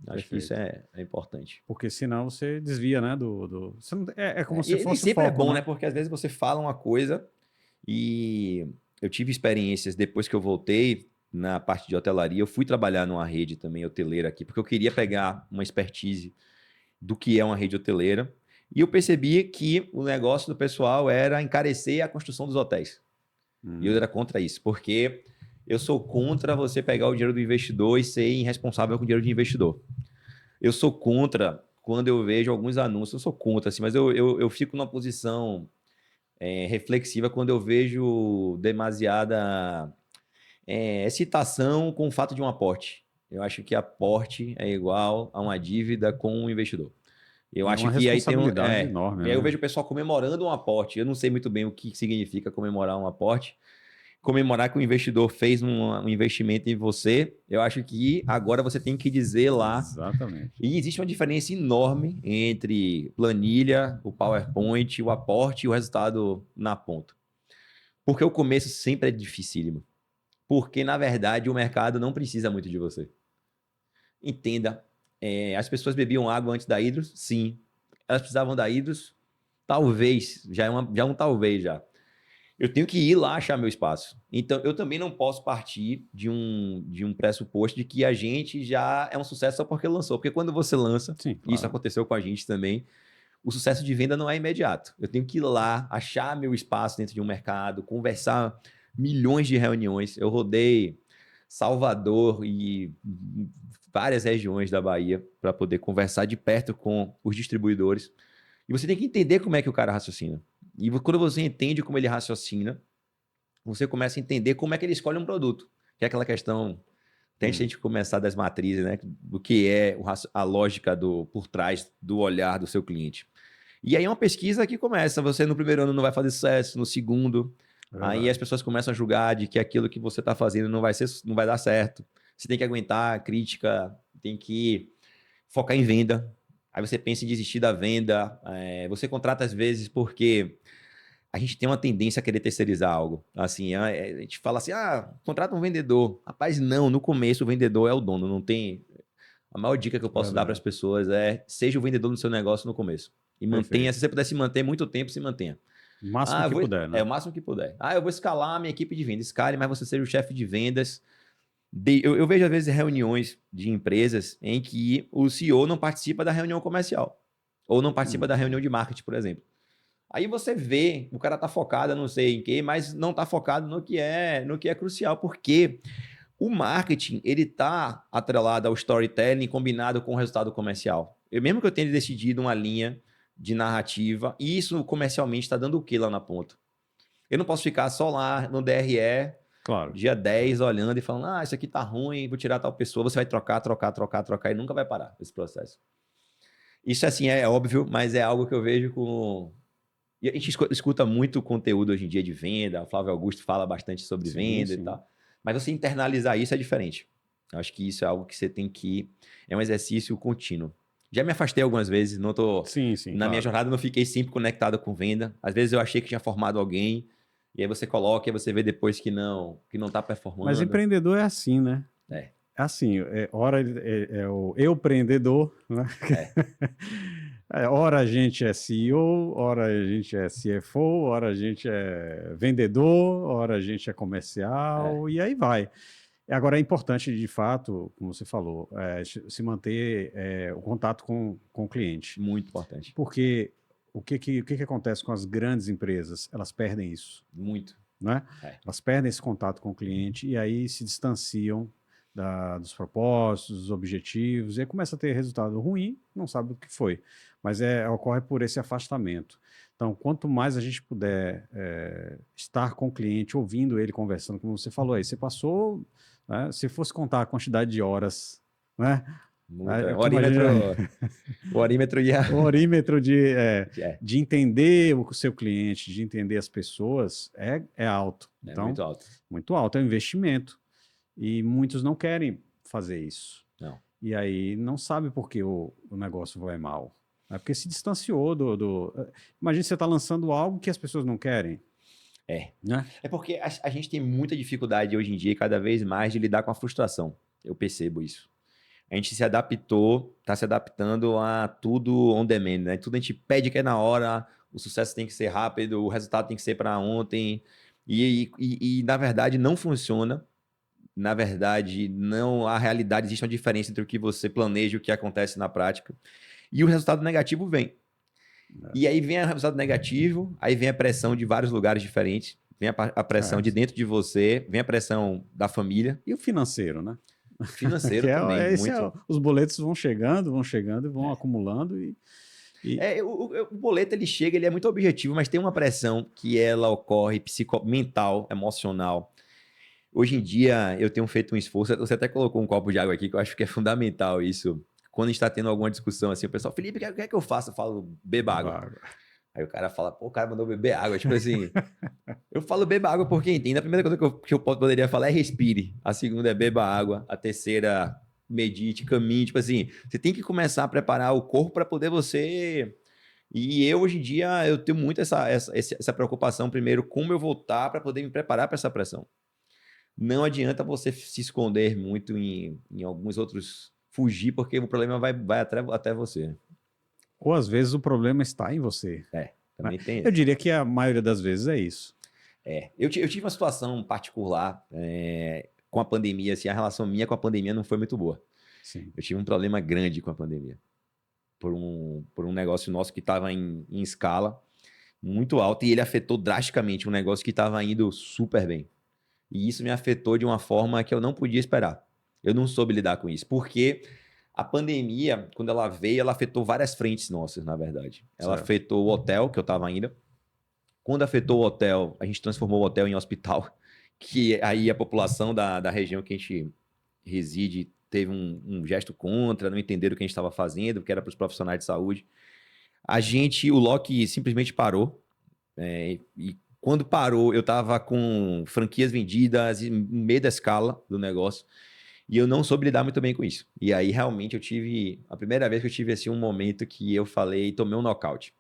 Acho que isso Perfeito. é importante. Porque senão você desvia, né? Você é como se E nem fosse o sempre é foco, bom, né? né? Porque às vezes você fala uma coisa e eu tive experiências depois que eu voltei na parte de hotelaria. Eu fui trabalhar numa rede também hoteleira aqui, porque eu queria pegar uma expertise do que é uma rede hoteleira. E eu percebi que o negócio do pessoal era encarecer a construção dos hotéis. E eu era contra isso, porque eu sou contra você pegar o dinheiro do investidor e ser irresponsável com o dinheiro do investidor. Eu sou contra quando eu vejo alguns anúncios, eu sou contra, assim, mas eu fico numa posição reflexiva quando eu vejo demasiada excitação com o fato de um aporte. Eu acho que aporte é igual a uma dívida com um investidor. Eu E é acho uma que aí tem um. responsabilidade enorme, E aí eu né? vejo o pessoal comemorando um aporte. Eu não sei muito bem o que significa comemorar um aporte. Comemorar que o investidor fez um investimento em você, eu acho que agora você tem que dizer lá. Exatamente. E existe uma diferença enorme entre planilha, o PowerPoint, o aporte e o resultado na ponta. Porque o começo sempre é dificílimo. Porque, na verdade, o mercado não precisa muito de você. Entenda. As pessoas bebiam água antes da Hidros? Sim. Elas precisavam da Hidros? Talvez. Já é um talvez já. Eu tenho que ir lá achar meu espaço. Então, eu também não posso partir de um pressuposto de que a gente já é um sucesso só porque lançou. Porque quando você lança, Sim, e isso claro. aconteceu com a gente também, o sucesso de venda não é imediato. Eu tenho que ir lá, achar meu espaço dentro de um mercado, conversar milhões de reuniões. Eu rodei Salvador e várias regiões da Bahia para poder conversar de perto com os distribuidores. E você tem que entender como é que o cara raciocina. E quando você entende como ele raciocina, você começa a entender como é que ele escolhe um produto. Que é aquela questão, até antes de a gente começar das matrizes, né? Do que é a lógica por trás do olhar do seu cliente. E aí é uma pesquisa que começa. Você no primeiro ano não vai fazer sucesso, no segundo. Aí as pessoas começam a julgar de que aquilo que você está fazendo não vai dar certo. Você tem que aguentar a crítica, tem que focar em venda. Aí você pensa em desistir da venda. Você contrata às vezes porque a gente tem uma tendência a querer terceirizar algo. Assim, a gente fala assim, contrata um vendedor. Rapaz, não, no começo o vendedor é o dono, não tem... A maior dica que eu posso dar para as pessoas é seja o vendedor do seu negócio no começo. E mantenha, Perfeito. se você puder se manter muito tempo, se mantenha. O máximo que puder, né? É o máximo que puder. Eu vou escalar a minha equipe de vendas. Escale, mas você seja o chefe de vendas. Eu vejo, às vezes, reuniões de empresas em que o CEO não participa da reunião comercial. Ou não participa da reunião de marketing, por exemplo. Aí você vê, o cara tá focado, não sei em quê, mas não tá focado no que é crucial, porque o marketing, ele tá atrelado ao storytelling combinado com o resultado comercial. Mesmo que eu tenha decidido uma linha de narrativa, e isso comercialmente está dando o quê lá na ponta? Eu não posso ficar só lá no DRE, Claro. dia 10, olhando e falando, isso aqui tá ruim, vou tirar tal pessoa, você vai trocar, e nunca vai parar esse processo. Isso, assim, é óbvio, mas é algo que eu vejo com... E a gente escuta muito conteúdo hoje em dia de venda, o Flávio Augusto fala bastante sobre venda e tal. Mas você internalizar isso é diferente. Eu acho que isso é algo que você tem que... É um exercício contínuo. Já me afastei algumas vezes, não tô... Sim, Na minha jornada não fiquei sempre conectado com venda. Às vezes eu achei que tinha formado alguém, e aí você coloca e você vê depois que não tá performando. Mas empreendedor é assim, né? É. É assim, hora é o eu empreendedor, né? Hora a gente é CEO, hora a gente é CFO, hora a gente é vendedor, hora a gente é comercial, e aí vai. Agora é importante, de fato, como você falou, se manter o contato com o cliente. Muito importante. Porque o que acontece com as grandes empresas? Elas perdem isso. Muito. Né? Elas perdem esse contato com o cliente e aí se distanciam dos propósitos, dos objetivos, e aí começa a ter resultado ruim, não sabe o que foi. Mas ocorre por esse afastamento. Então, quanto mais a gente puder estar com o cliente, ouvindo ele, conversando, como você falou aí, você passou, né, se fosse contar a quantidade de horas, né? O orímetro ia... O orímetro de entender o seu cliente, de entender as pessoas, é alto. Então, muito alto. Muito alto, é um investimento. E muitos não querem fazer isso. Não. E aí não sabe por que o negócio vai mal. É porque se distanciou do... Imagina você está lançando algo que as pessoas não querem. Né? É porque a gente tem muita dificuldade hoje em dia, cada vez mais, de lidar com a frustração. Eu percebo isso. A gente se adaptou, está se adaptando a tudo on demand, né? Tudo a gente pede que é na hora, o sucesso tem que ser rápido, o resultado tem que ser para ontem. E, na verdade, não funciona. Na verdade, não há realidade, existe uma diferença entre o que você planeja e o que acontece na prática. E o resultado negativo vem. E aí vem o resultado negativo, aí vem a pressão de vários lugares diferentes, vem a pressão de dentro de você, vem a pressão da família. E o financeiro, né? Financeiro também, muito. Os boletos vão chegando e vão acumulando o boleto, ele chega, ele é muito objetivo, mas tem uma pressão que ela ocorre mental, emocional. Hoje em dia, eu tenho feito um esforço, você até colocou um copo de água aqui, que eu acho que é fundamental isso. Quando a gente está tendo alguma discussão assim, o pessoal, Felipe, o que é que eu faço? Eu falo, beba água. Aí o cara fala, o cara mandou beber água. Tipo assim, eu falo beba água porque entende. A primeira coisa que eu poderia falar é respire. A segunda é beba água. A terceira, medite, caminhe. Tipo assim, você tem que começar a preparar o corpo para poder você... E eu, hoje em dia, eu tenho muito essa preocupação, primeiro, como eu voltar para poder me preparar para essa pressão. Não adianta você se esconder muito em alguns outros... Fugir, porque o problema vai até você. Ou às vezes o problema está em você. Também tem isso. Eu diria que a maioria das vezes é isso. Eu tive uma situação particular com a pandemia, assim, a relação minha com a pandemia não foi muito boa. Sim. Eu tive um problema grande com a pandemia. Por um negócio nosso que estava em escala muito alta e ele afetou drasticamente um negócio que estava indo super bem. E isso me afetou de uma forma que eu não podia esperar. Eu não soube lidar com isso, porque a pandemia, quando ela veio, ela afetou várias frentes nossas, na verdade. Ela Certo. afetou o hotel, que eu estava ainda. Quando afetou o hotel, a gente transformou o hotel em hospital, que aí a população da região que a gente reside teve um gesto contra, não entenderam o que a gente estava fazendo, porque era para os profissionais de saúde. O Loki simplesmente parou. E quando parou, eu estava com franquias vendidas, no meio da escala do negócio, e eu não soube lidar muito bem com isso. E aí, realmente, a primeira vez que eu tive assim, um momento que eu falei, tomei um nocaute.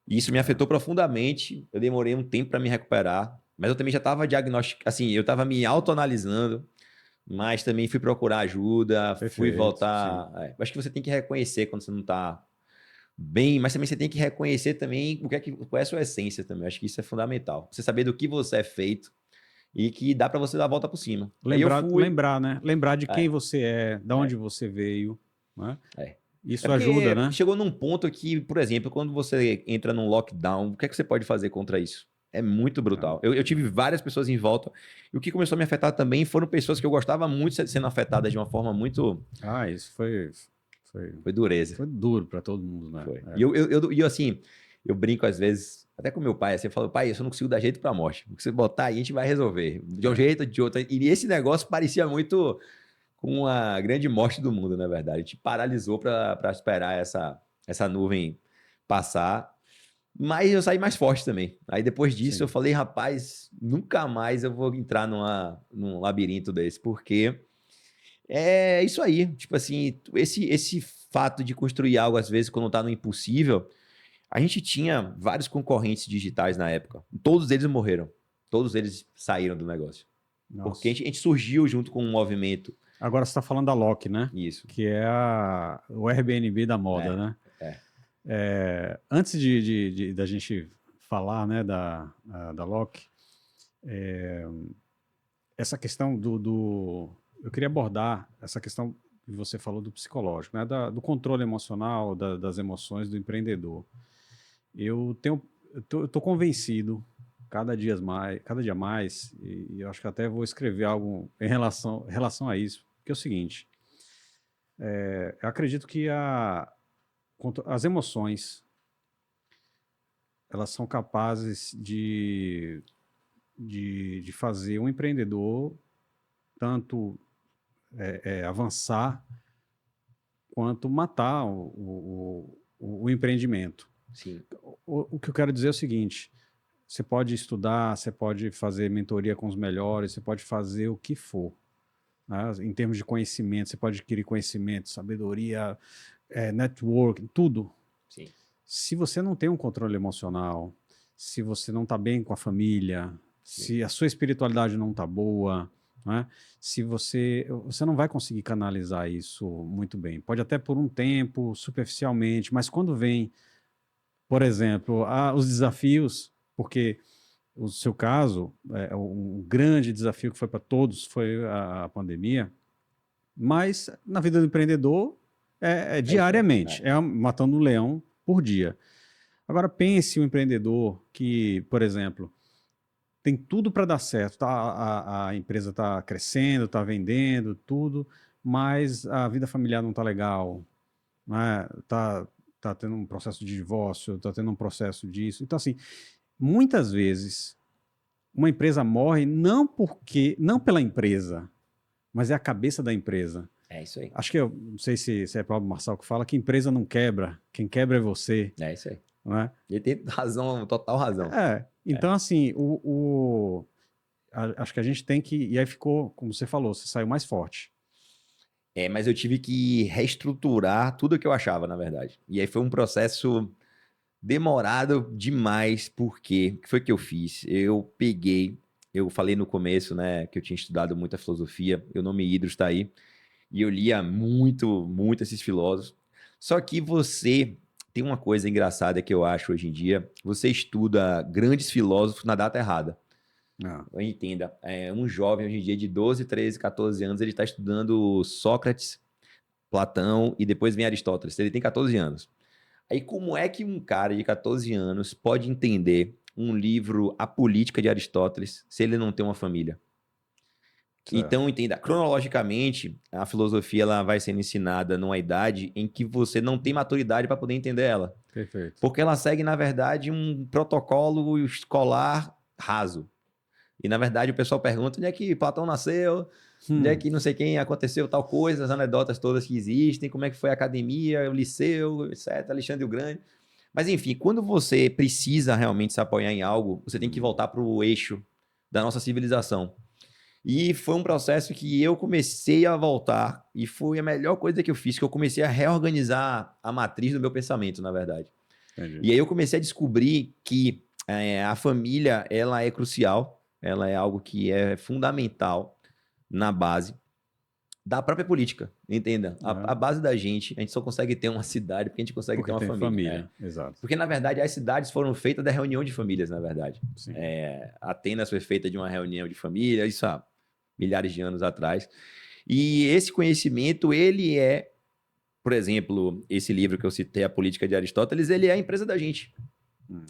E isso me afetou profundamente, eu demorei um tempo para me recuperar, mas eu também já estava diagnosticado, assim, eu estava me autoanalisando, mas também fui procurar ajuda, fui Perfeito, sim. voltar. Acho que você tem que reconhecer quando você não está bem, mas também você tem que reconhecer também qual é a sua essência também. Acho que isso é fundamental. Você saber do que você é feito e que dá para você dar a volta por cima. Aí eu fui. Lembrar, né? Lembrar de quem É, você é, de onde é, você veio, né? é. É Isso ajuda, porque né? chegou num ponto que, por exemplo, quando você entra num lockdown, o que é que você pode fazer contra isso? É muito brutal. Não, Eu tive não. várias pessoas em volta, e o que começou a me afetar também foram pessoas que eu gostava muito sendo afetadas de uma forma muito. Ah, isso foi, Foi dureza. foi duro para todo mundo, né? Foi. É. E eu, assim, eu brinco às vezes, até com meu pai, assim, eu falo, pai, eu só não consigo dar jeito pra morte. O que você botar aí, a gente vai resolver. De um É. jeito ou de outro. E esse negócio parecia muito com a grande morte do mundo, na verdade. A gente paralisou pra esperar essa nuvem passar. Mas eu saí mais forte também. Aí depois disso eu Sim. falei, rapaz, nunca mais eu vou entrar num labirinto desse, porque é isso aí. Tipo assim, esse fato de construir algo, às vezes, quando tá no impossível, a gente tinha vários concorrentes digitais na época. Todos eles morreram. Todos eles saíram do negócio. Porque a Nossa. gente, a gente surgiu junto com um movimento. Agora você está falando da Loki, né? Isso. Que é o Airbnb da moda, É, né? é. Antes da gente falar, né, da Loki, essa questão eu queria abordar essa questão que você falou do psicológico, né, do controle emocional, das emoções do empreendedor. Eu tô convencido cada dia mais, e eu acho que até vou escrever algo em relação a isso, que é o seguinte: eu acredito que as emoções elas são capazes de fazer um empreendedor tanto avançar quanto matar o empreendimento. Sim. O que eu quero dizer é o seguinte: você pode estudar, você pode fazer mentoria com os melhores, você pode fazer o que for, né? Em termos de conhecimento, você pode adquirir conhecimento, sabedoria, network, tudo. Sim. Se você não tem um controle emocional, se você não está bem com a família, se a sua espiritualidade não está boa, né? Se você não vai conseguir canalizar isso muito bem. Pode até por um tempo, superficialmente, mas quando vem, por exemplo, os desafios, porque o seu caso, um grande desafio que foi para todos foi a pandemia, mas na vida do empreendedor é É isso aí. diariamente, é matando um leão por dia. Agora pense o empreendedor que, por exemplo, tem tudo para dar certo, tá? A empresa está crescendo, está vendendo, tudo, mas a vida familiar não está legal, né? Tá tendo um processo de divórcio, está tendo um processo disso. Então, assim, muitas vezes uma empresa morre não pela empresa, mas é a cabeça da empresa. É isso aí. Acho que não sei se é Pablo Marçal que fala que empresa não quebra, quem quebra é você, É isso aí. não é? Ele tem razão, total razão. Então assim, acho que a gente tem que, e aí ficou, como você falou, você saiu mais forte. Mas eu tive que reestruturar tudo que eu achava, na verdade. E aí foi um processo demorado demais, porque o que foi que eu fiz? Eu falei no começo, né, que eu tinha estudado muita filosofia, o nome Hidros está aí, e eu lia muito, muito esses filósofos. Só que você tem uma coisa engraçada que eu acho hoje em dia. Você estuda grandes filósofos na data errada. Ah, Entenda, um jovem hoje em dia de 12, 13, 14 anos, ele está estudando Sócrates, Platão e depois vem Aristóteles. Ele tem 14 anos. Aí como é que um cara de 14 anos pode entender um livro A Política de Aristóteles se ele não tem uma família? certo. Então, entenda, cronologicamente, a filosofia ela vai sendo ensinada numa idade em que você não tem maturidade para poder entender ela. Perfeito. Porque ela segue, na verdade, um protocolo escolar raso. E, na verdade, o pessoal pergunta onde é que Platão nasceu, onde é que não sei quem aconteceu tal coisa, as anedotas todas que existem, como é que foi a academia, o liceu, etc., Alexandre o Grande. Mas, enfim, quando você precisa realmente se apoiar em algo, você tem que voltar para o eixo da nossa civilização. E foi um processo que eu comecei a voltar, e foi a melhor coisa que eu fiz, que eu comecei a reorganizar a matriz do meu pensamento, na verdade. Entendi. E aí eu comecei a descobrir que a família, ela é crucial, ela é algo que é fundamental na base da própria política, entenda? A base da gente, a gente só consegue ter uma cidade porque a gente consegue Porque ter uma tem família. família, exato. Porque, na verdade, as cidades foram feitas da reunião de famílias, na verdade. Sim. Atenas foi feita de uma reunião de família, isso há milhares de anos atrás. E esse conhecimento, ele é, por exemplo, esse livro que eu citei, A Política de Aristóteles, ele é a empresa da gente.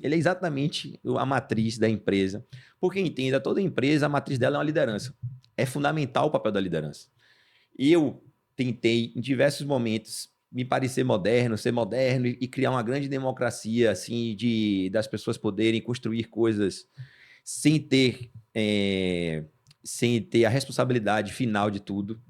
Ele é exatamente a matriz da empresa. Porque, entenda, toda empresa, a matriz dela é uma liderança. É fundamental o papel da liderança. Eu tentei, em diversos momentos, me parecer moderno, ser moderno e criar uma grande democracia, assim, das pessoas poderem construir coisas sem ter, sem ter a responsabilidade final de tudo.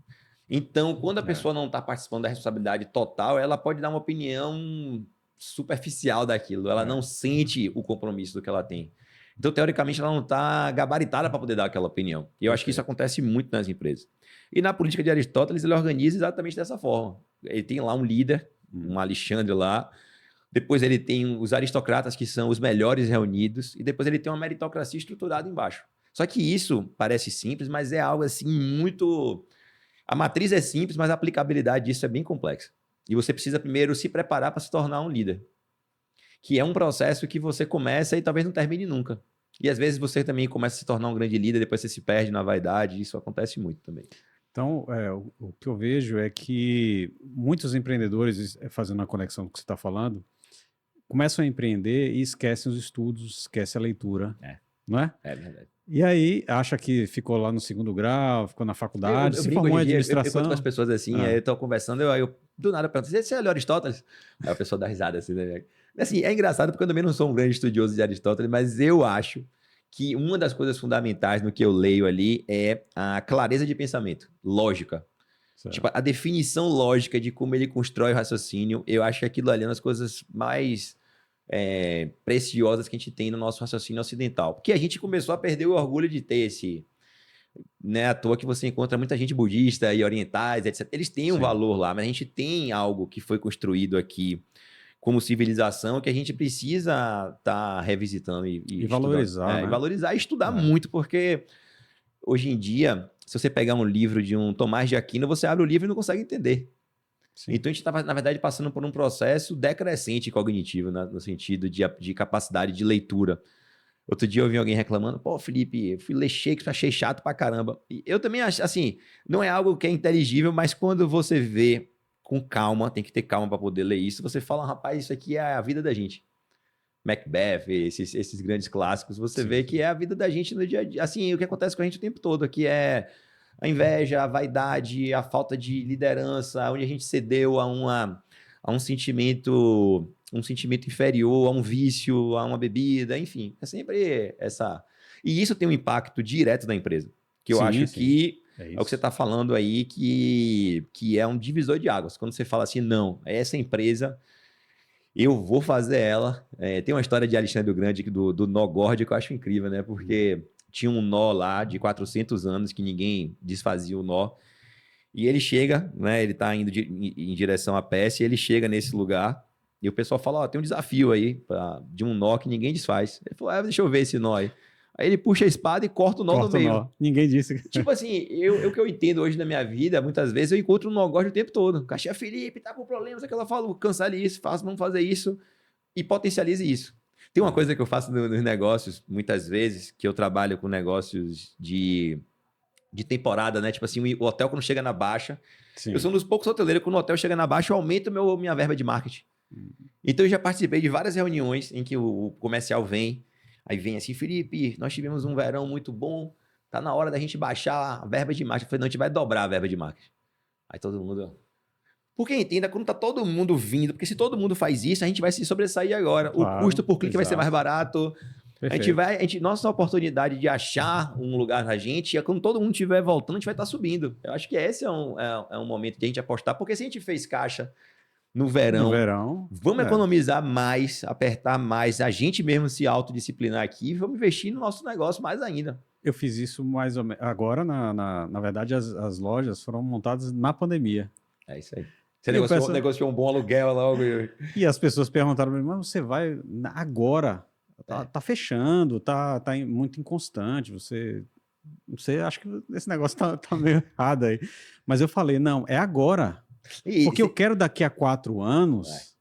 Então, quando a pessoa não está participando da responsabilidade total, ela pode dar uma opinião superficial daquilo. Ela não sente o compromisso do que ela tem. Então, teoricamente, ela não está gabaritada para poder dar aquela opinião. E eu acho que isso acontece muito nas empresas. E na política de Aristóteles, ele organiza exatamente dessa forma. Ele tem lá um líder, um Alexandre lá. Depois ele tem os aristocratas, que são os melhores reunidos. E depois ele tem uma meritocracia estruturada embaixo. Só que isso parece simples, mas é algo assim muito... A matriz é simples, mas a aplicabilidade disso é bem complexa. E você precisa primeiro se preparar para se tornar um líder. Que é um processo que você começa e talvez não termine nunca. E às vezes você também começa a se tornar um grande líder, depois você se perde na vaidade, isso acontece muito também. Então, o que eu vejo é que muitos empreendedores, fazendo a conexão com o que você está falando, começam a empreender e esquecem os estudos, esquecem a leitura, não é? É verdade. E aí, acha que ficou lá no segundo grau, ficou na faculdade, se formou em administração. Eu conto com as pessoas assim, aí eu tô conversando, eu do nada pergunto, você olhou Aristóteles? Aí a pessoa dá risada assim, né? Assim, é engraçado porque eu também não sou um grande estudioso de Aristóteles, mas eu acho que uma das coisas fundamentais no que eu leio ali é a clareza de pensamento, lógica. Certo. Tipo, a definição lógica de como ele constrói o raciocínio, eu acho que aquilo ali é uma das coisas mais preciosas que a gente tem no nosso raciocínio ocidental. Porque a gente começou a perder o orgulho de ter esse... Não é à toa que você encontra muita gente budista e orientais, etc. Eles têm um valor lá, mas a gente tem algo que foi construído aqui como civilização que a gente precisa estar revisitando e valorizar, né? E valorizar e estudar muito, porque hoje em dia, se você pegar um livro de um Tomás de Aquino, você abre o livro e não consegue entender. Sim. Então a gente estava, na verdade, passando por um processo decrescente cognitivo, no sentido de capacidade de leitura. Outro dia eu vi alguém reclamando, pô, Felipe, eu fui ler Shakespeare, achei chato pra caramba. E eu também acho, assim, não é algo que é inteligível, mas quando você vê com calma, tem que ter calma para poder ler isso, você fala, rapaz, isso aqui é a vida da gente. Macbeth, esses grandes clássicos, você vê que é a vida da gente no dia a dia. Assim, o que acontece com a gente o tempo todo, que é a inveja, a vaidade, a falta de liderança, onde a gente cedeu a um sentimento inferior, a um vício, a uma bebida, enfim, é sempre essa... E isso tem um impacto direto na empresa, que eu acho que é o que você está falando aí, que é um divisor de águas. Quando você fala assim, não, essa empresa, eu vou fazer ela. Tem uma história de Alexandre o Grande, do nó górdico, que eu acho incrível, né? Porque tinha um nó lá de 400 anos que ninguém desfazia o nó. E ele chega, né? Ele está indo em direção à Pérsia, e ele chega nesse lugar e o pessoal fala, tem um desafio aí de um nó que ninguém desfaz. Ele falou, deixa eu ver esse nó aí. Aí ele puxa a espada e corta o nó Corta no o meio. nó. Ninguém disse. Tipo assim, o que eu entendo hoje na minha vida, muitas vezes eu encontro um negócio o tempo todo. Caixinha Felipe, tá com problemas, é que ela fala, cancele isso, vamos fazer isso e potencialize isso. Tem uma coisa que eu faço nos negócios, muitas vezes, que eu trabalho com negócios de temporada, né? Tipo assim, o hotel quando chega na baixa, Sim. eu sou um dos poucos hoteleiros, quando o hotel chega na baixa, eu aumento minha verba de marketing. Então eu já participei de várias reuniões em que o comercial vem, aí vem assim, Felipe, nós tivemos um verão muito bom, tá na hora da gente baixar a verba de marketing. Eu falei, não, a gente vai dobrar a verba de marketing. Aí todo mundo... Porque entenda, quando tá todo mundo vindo, porque se todo mundo faz isso, a gente vai se sobressair agora. Claro, o custo por clique vai ser mais exato. barato. Perfeito. Nossa oportunidade de achar um lugar na gente é quando todo mundo estiver voltando, a gente vai estar subindo. Eu acho que esse é um momento de a gente apostar, porque se a gente fez caixa no No verão, verão. vamos economizar mais, apertar mais, a gente mesmo se autodisciplinar aqui e vamos investir no nosso negócio mais ainda. Eu fiz isso mais ou menos. Agora, na verdade, as lojas foram montadas na pandemia. É isso aí. Você E o negociou um bom aluguel logo. E as pessoas perguntaram para mim, mas você vai agora? Tá fechando, tá muito inconstante, você acha que esse negócio tá meio errado aí. Mas eu falei, não, é agora. Porque eu quero daqui a 4 anos,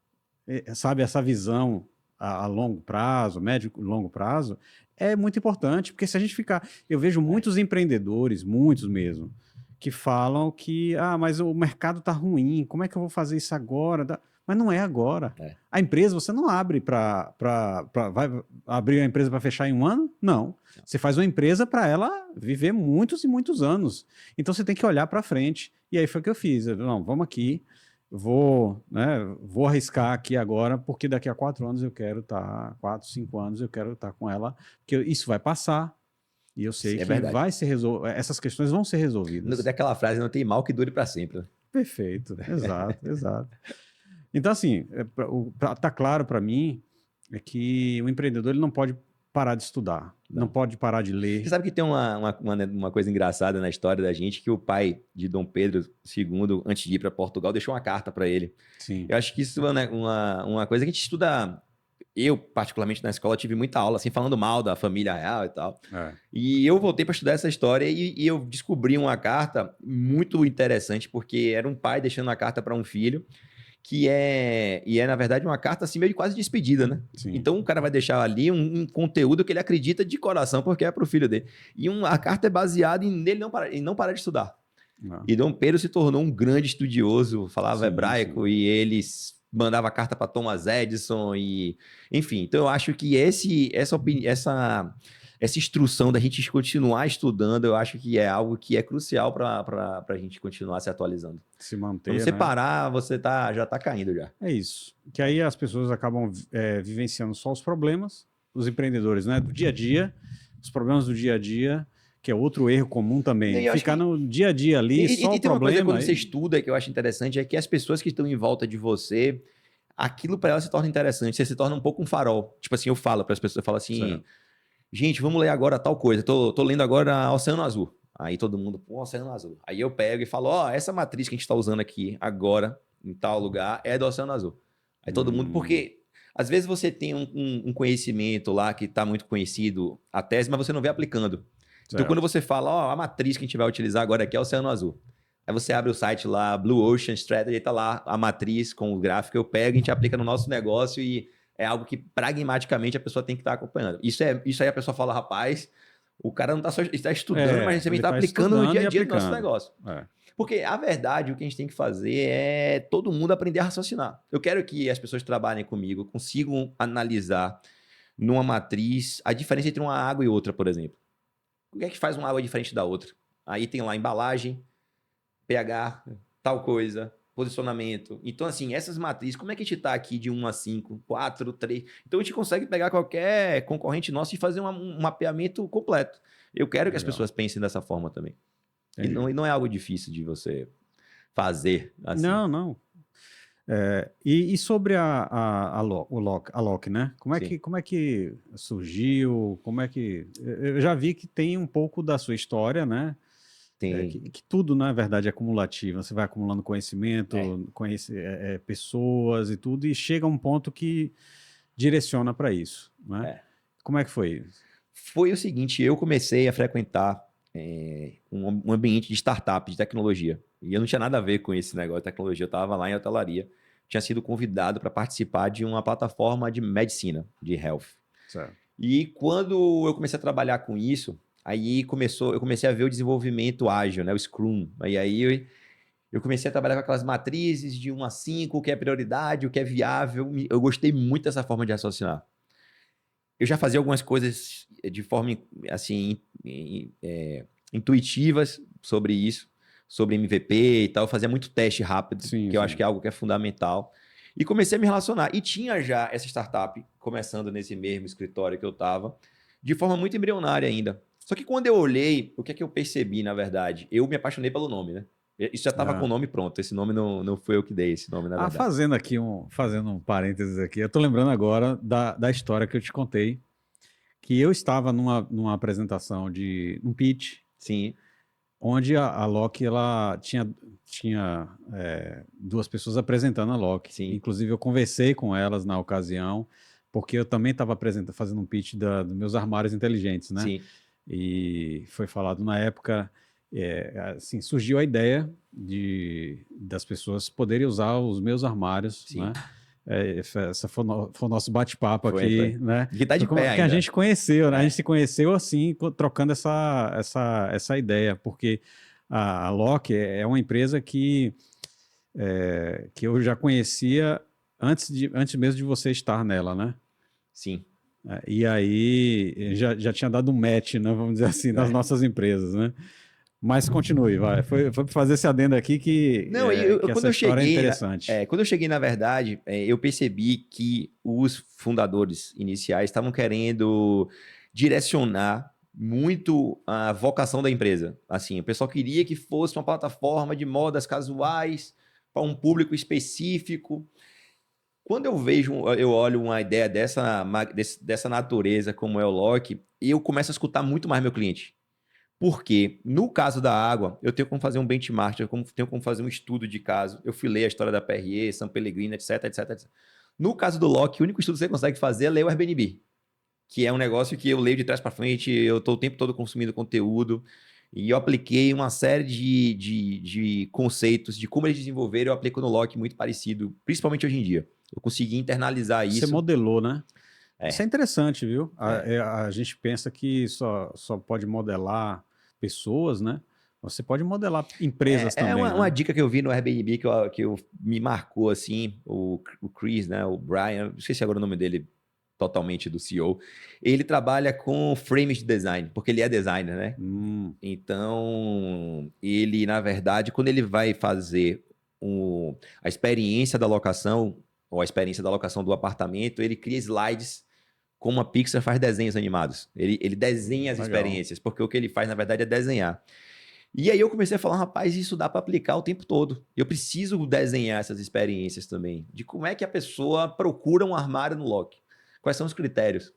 sabe, essa visão a longo prazo, médio e longo prazo, é muito importante, porque se a gente ficar... Eu vejo muitos empreendedores, muitos mesmo, que falam que, mas o mercado tá ruim, como é que eu vou fazer isso agora? Mas não é agora. A empresa, você não abre vai abrir a empresa para fechar em 1 ano? Não. Você faz uma empresa para ela viver muitos e muitos anos. Então você tem que olhar para frente. E aí foi o que eu fiz. Não, vamos aqui, vou arriscar aqui agora, porque daqui a 4 anos eu quero estar, 4, 5 anos eu quero estar com ela, porque isso vai passar. E eu sei que vai ser essas questões vão ser resolvidas. Daquela frase, não tem mal que dure para sempre. Perfeito, exato, exato. Então, assim, tá claro para mim que o empreendedor ele não pode parar de estudar, não pode parar de ler. Você sabe que tem uma coisa engraçada na história da gente, que o pai de Dom Pedro II, antes de ir para Portugal, deixou uma carta para ele. Sim. Eu acho que isso é uma coisa que a gente estuda. Eu, particularmente na escola, tive muita aula, assim, falando mal da família real e tal. E eu voltei para estudar essa história e eu descobri uma carta muito interessante, porque era um pai deixando uma carta para um filho, que na verdade, uma carta assim, meio de quase despedida, né? Sim. Então, o cara vai deixar ali um conteúdo que ele acredita de coração, porque é para o filho dele. E a carta é baseada em ele não parar de estudar. E Dom Pedro se tornou um grande estudioso, falava hebraico, e ele mandava carta para Thomas Edison, e enfim. Então, eu acho que essa instrução da gente continuar estudando, eu acho que é algo que é crucial para a gente continuar se atualizando. Se manter, Quando você parar, você já está caindo já. É isso. Que aí as pessoas acabam vivenciando só os problemas, os empreendedores, né? Do dia a dia, os problemas do dia a dia, que é outro erro comum também. Ficar no dia a dia ali, só o problema. E tem uma coisa quando você estuda que eu acho interessante, é que as pessoas que estão em volta de você, aquilo para elas se torna interessante, você se torna um pouco um farol. Tipo assim, eu falo para as pessoas, eu falo assim... Certo. Gente, vamos ler agora tal coisa. Tô lendo agora Oceano Azul. Aí todo mundo, Oceano Azul. Aí eu pego e falo, essa matriz que a gente está usando aqui agora, em tal lugar, é do Oceano Azul. Aí todo mundo, porque às vezes você tem um conhecimento lá que está muito conhecido, a tese, mas você não vê aplicando. Certo. Então quando você fala, a matriz que a gente vai utilizar agora aqui é o Oceano Azul. Aí você abre o site lá, Blue Ocean Strategy, tá lá a matriz com o gráfico, eu pego, a gente aplica no nosso negócio e é algo que pragmaticamente a pessoa tem que estar acompanhando. Isso aí a pessoa fala, rapaz, o cara não está só está estudando, mas também está aplicando no dia a dia do nosso negócio. Porque a verdade, o que a gente tem que fazer é todo mundo aprender a raciocinar. Eu quero que as pessoas que trabalhem comigo consigam analisar numa matriz a diferença entre uma água e outra, por exemplo. O que é que faz uma água diferente da outra? Aí tem lá embalagem, pH, tal coisa, posicionamento. Então, assim, essas matrizes, como é que a gente está aqui de 1 a 5, 4, 3? Então, a gente consegue pegar qualquer concorrente nosso e fazer um mapeamento completo. Eu quero que as pessoas pensem dessa forma também. E não é algo difícil de você fazer. Assim. Não. E sobre a Loki, né? Como é que surgiu? Como é que... Eu já vi que tem um pouco da sua história, né? Que tudo, na verdade, é acumulativo. Você vai acumulando conhecimento, pessoas e tudo, e chega a um ponto que direciona para isso. Né? Como é que foi? Foi o seguinte, eu comecei a frequentar um ambiente de startup, de tecnologia. E eu não tinha nada a ver com esse negócio de tecnologia. Eu estava lá em hotelaria. Tinha sido convidado para participar de uma plataforma de medicina, de health. Certo. E quando eu comecei a trabalhar com isso, eu comecei a ver o desenvolvimento ágil, né? O Scrum. Eu comecei a trabalhar com aquelas matrizes de 1 a 5, o que é prioridade, o que é viável. Eu gostei muito dessa forma de raciocinar. Eu já fazia algumas coisas de forma assim intuitivas sobre isso, sobre MVP e tal. Eu fazia muito teste rápido, Sim, que eu sim. acho que é algo que é fundamental. E comecei a me relacionar. E tinha já essa startup começando nesse mesmo escritório que eu estava, de forma muito embrionária ainda. Só que quando eu olhei, o que é que eu percebi, na verdade? Eu me apaixonei pelo nome, né? Isso já estava com o nome pronto. Esse nome não foi eu que dei esse nome, na verdade. Fazendo um parênteses aqui, eu tô lembrando agora da história que eu te contei, que eu estava numa apresentação de um pitch, Sim, onde a Loki ela tinha duas pessoas apresentando a Loki. sim, Inclusive, eu conversei com elas na ocasião, porque eu também estava fazendo um pitch dos meus armários inteligentes, né? sim. E foi falado na época, assim, surgiu a ideia das pessoas poderem usar os meus armários, Sim. né? Essa foi o nosso bate-papo aqui, Foi. né? E que tá de Foi pé que a ainda. gente conheceu, né? A É. gente se conheceu assim, trocando essa ideia, porque a Loki é uma empresa que eu já conhecia antes mesmo de você estar nela, né? Sim. E aí já tinha dado um match, né? Vamos dizer assim, nas É. nossas empresas, né? Mas continue, vai. Foi para fazer esse adendo aqui Não, que quando essa eu história é cheguei, interessante. quando eu cheguei, na verdade, eu percebi que os fundadores iniciais estavam querendo direcionar muito a vocação da empresa. Assim, o pessoal queria que fosse uma plataforma de modas casuais para um público específico. Quando eu olho uma ideia dessa natureza como é o Loki, eu começo a escutar muito mais meu cliente. Porque, no caso da água, eu tenho como fazer um benchmark, tenho como fazer um estudo de caso. Eu fui ler a história da PRE, São Pellegrino, etc, etc, etc. No caso do Loki, o único estudo que você consegue fazer é ler o Airbnb, que é um negócio que eu leio de trás para frente, eu estou o tempo todo consumindo conteúdo, e eu apliquei uma série de conceitos de como eles desenvolveram, eu aplico no Loki muito parecido, principalmente hoje em dia. Eu consegui internalizar Você isso. modelou, né? Isso é É, interessante, viu? é. A gente pensa que só pode modelar pessoas, né? Você pode modelar empresas É também, uma né? dica que eu vi no Airbnb que me marcou assim, o Chris, né, o Brian, não sei se agora o nome dele totalmente do CEO, ele trabalha com frames de design, porque ele é designer, né? Hum, Então, ele, na verdade, quando ele vai fazer a experiência da locação, ou a experiência da locação do apartamento, ele cria slides como a Pixar faz desenhos animados. Ele desenha as legal. experiências, porque o que ele faz, na verdade, é desenhar. E aí eu comecei a falar, rapaz, isso dá para aplicar o tempo todo. Eu preciso desenhar essas experiências também, de como é que a pessoa procura um armário no Loki. Quais são os critérios?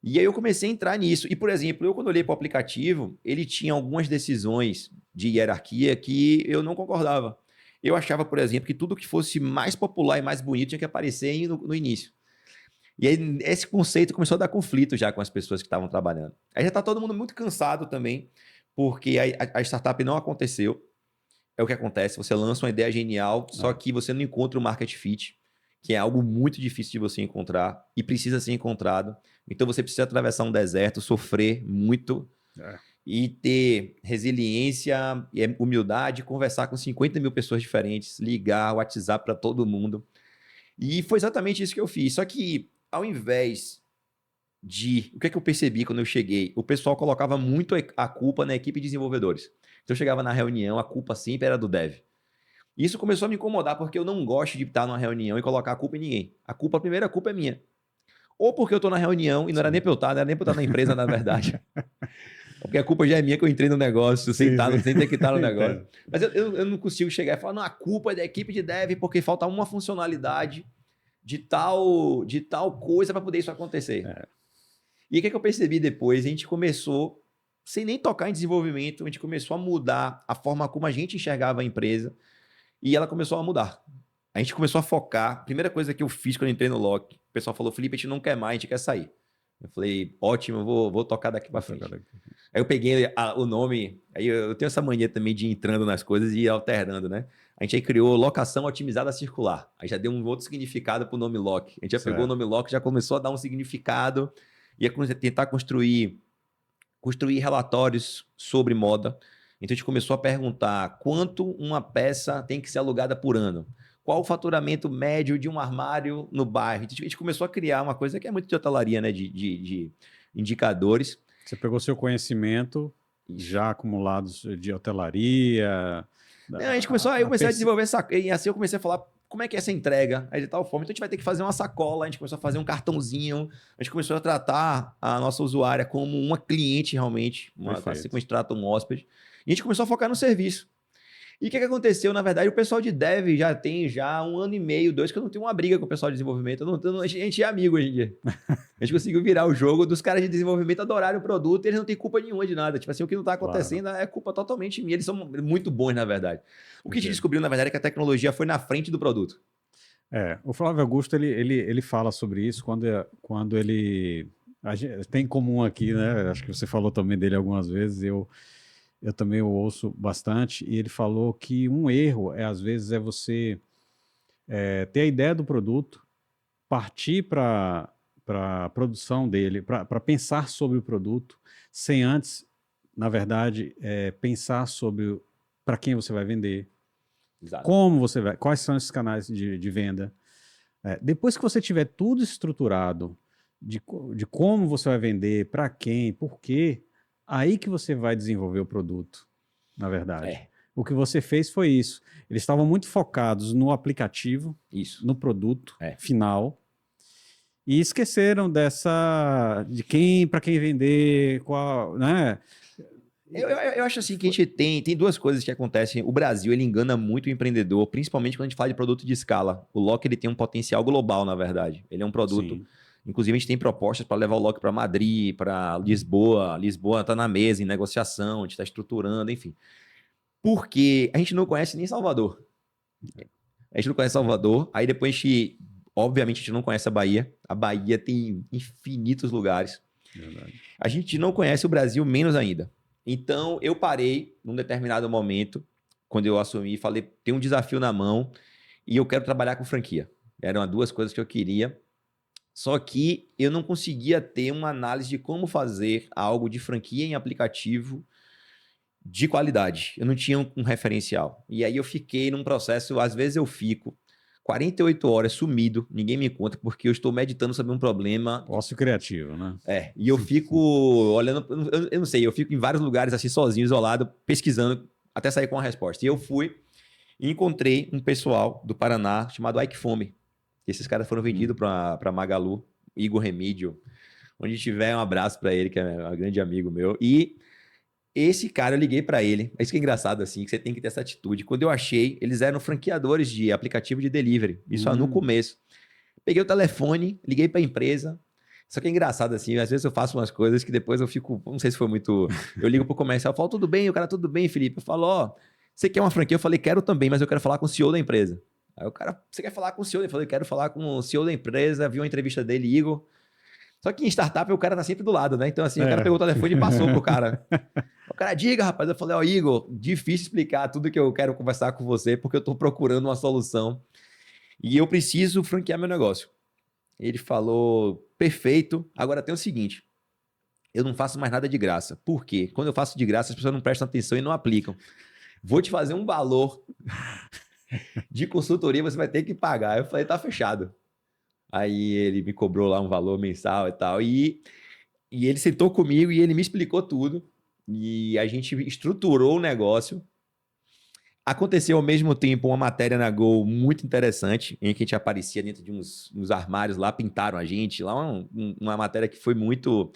E aí eu comecei a entrar nisso. E, por exemplo, eu quando olhei para o aplicativo, ele tinha algumas decisões de hierarquia que eu não concordava. Eu achava, por exemplo, que tudo que fosse mais popular e mais bonito tinha que aparecer no início. E aí esse conceito começou a dar conflito já com as pessoas que estavam trabalhando. Aí já está todo mundo muito cansado também, porque a startup não aconteceu. É o que acontece, você lança uma ideia genial, só É. que você não encontra o market fit, que é algo muito difícil de você encontrar e precisa ser encontrado. Então você precisa atravessar um deserto, sofrer muito É. e ter resiliência e humildade, conversar com 50 mil pessoas diferentes, ligar o WhatsApp para todo mundo. E foi exatamente isso que eu fiz. Só que ao invés o que é que eu percebi quando eu cheguei? O pessoal colocava muito a culpa na equipe de desenvolvedores. Então eu chegava na reunião, a culpa sempre era do dev. E isso começou a me incomodar porque eu não gosto de estar numa reunião e colocar a culpa em ninguém. A primeira culpa é minha. Ou porque eu estou na reunião e não era nem Sim. para eu estar, não era nem para eu estar na empresa, na verdade. Porque a culpa já é minha que eu entrei no negócio, Sim, sim. sem ter que estar no negócio. Entendo. Mas eu não consigo chegar e falar, não, a culpa é da equipe de dev porque falta uma funcionalidade de tal coisa para poder isso acontecer. É. E o que é que eu percebi depois? A gente começou, sem nem tocar em desenvolvimento, a gente começou a mudar a forma como a gente enxergava a empresa e ela começou a mudar. A gente começou a focar. Primeira coisa que eu fiz quando eu entrei no Loki, o pessoal falou, Felipe, a gente não quer mais, a gente quer sair. Eu falei, ótimo, eu vou tocar daqui para frente. Aí eu peguei o nome, aí eu tenho essa mania também de ir entrando nas coisas e ir alternando, né? A gente aí criou locação otimizada circular. Aí já deu um outro significado pro nome Lock. A gente já pegou o nome Lock, já começou a dar um significado, ia tentar construir relatórios sobre moda. Então a gente começou a perguntar quanto uma peça tem que ser alugada por ano. Qual o faturamento médio de um armário no bairro? A gente começou a criar uma coisa que é muito de hotelaria, né? De indicadores. Você pegou seu conhecimento já acumulado de hotelaria. A gente começou, aí eu comecei a desenvolver e assim eu comecei a falar como é que é essa entrega, aí de tal forma. Então a gente vai ter que fazer uma sacola, a gente começou a fazer um cartãozinho, a gente começou a tratar a nossa usuária como uma cliente realmente, assim como a gente trata um hóspede. E a gente começou a focar no serviço. E o que aconteceu? Na verdade, o pessoal de dev já tem 1 ano e meio, 2, que eu não tenho uma briga com o pessoal de desenvolvimento. A gente é amigo hoje em dia. A gente conseguiu virar o jogo dos caras de desenvolvimento adorarem o produto e eles não têm culpa nenhuma de nada. Tipo assim, o que não está acontecendo é culpa totalmente minha. Eles são muito bons, na verdade. O que a gente descobriu, na verdade, é que a tecnologia foi na frente do produto. O Flávio Augusto, ele fala sobre isso quando ele... tem em comum aqui, né? Acho que você falou também dele algumas vezes, eu também o ouço bastante, e ele falou que um erro, às vezes, é você ter a ideia do produto, partir para a produção dele, para pensar sobre o produto, sem antes, na verdade, pensar sobre para quem você vai vender, Exato. como você vai, quais são esses canais de venda. Depois que você tiver tudo estruturado de como você vai vender, para quem, por quê, aí que você vai desenvolver o produto, na verdade. O que você fez foi isso. Eles estavam muito focados no aplicativo, no produto final, e esqueceram para quem vender, qual, né? Eu acho assim que a gente tem 2 coisas que acontecem. O Brasil, ele engana muito o empreendedor, principalmente quando a gente fala de produto de escala. O Lock, ele tem um potencial global, na verdade. Ele é um produto... Sim. Inclusive, a gente tem propostas para levar o Lock para Madrid, para Lisboa. Lisboa está na mesa, em negociação, a gente está estruturando, enfim. Porque a gente não conhece nem Salvador. A gente não conhece Salvador. Aí depois a gente... Obviamente, a gente não conhece a Bahia. A Bahia tem infinitos lugares. Verdade. A gente não conhece o Brasil menos ainda. Então, eu parei num determinado momento, quando eu assumi, e falei, tem um desafio na mão e eu quero trabalhar com franquia. Eram 2 coisas que eu queria. Só que eu não conseguia ter uma análise de como fazer algo de franquia em aplicativo de qualidade. Eu não tinha um referencial. E aí eu fiquei num processo, às vezes eu fico 48 horas sumido, ninguém me conta, porque eu estou meditando sobre um problema. Ócio criativo, né? E eu fico olhando, eu não sei, eu fico em vários lugares assim, sozinho, isolado, pesquisando, até sair com a resposta. E eu fui e encontrei um pessoal do Paraná chamado Ike Fome. Esses caras foram vendidos para Magalu, Igor Remídio. Onde tiver, um abraço para ele, que é um grande amigo meu. E esse cara, eu liguei para ele. É isso que é engraçado, assim, que você tem que ter essa atitude. Quando eu achei, eles eram franqueadores de aplicativo de delivery. Isso no começo. Peguei o telefone, liguei para a empresa. Só que é engraçado, assim, às vezes eu faço umas coisas que depois eu fico, não sei se foi muito... Eu ligo pro comercial, eu falo, tudo bem? O cara, tudo bem, Felipe? Eu falo, você quer uma franquia? Eu falei, quero também, mas eu quero falar com o CEO da empresa. Aí o cara, você quer falar com o CEO? Eu falei, quero falar com o CEO da empresa, vi uma entrevista dele, Igor. Só que em startup o cara tá sempre do lado, né? Então assim, o cara pegou o telefone e passou pro cara. O cara, diga, rapaz. Eu falei, Igor, difícil explicar tudo que eu quero conversar com você, porque eu tô procurando uma solução e eu preciso franquear meu negócio. Ele falou, perfeito. Agora tem o seguinte, eu não faço mais nada de graça. Por quê? Quando eu faço de graça, as pessoas não prestam atenção e não aplicam. Vou te fazer um valor de consultoria, você vai ter que pagar. Eu falei, tá fechado. Aí ele me cobrou lá um valor mensal e tal. E ele sentou comigo e ele me explicou tudo. E a gente estruturou o negócio. Aconteceu ao mesmo tempo uma matéria na Go muito interessante, em que a gente aparecia dentro de uns armários lá, pintaram a gente. Lá uma matéria que foi muito...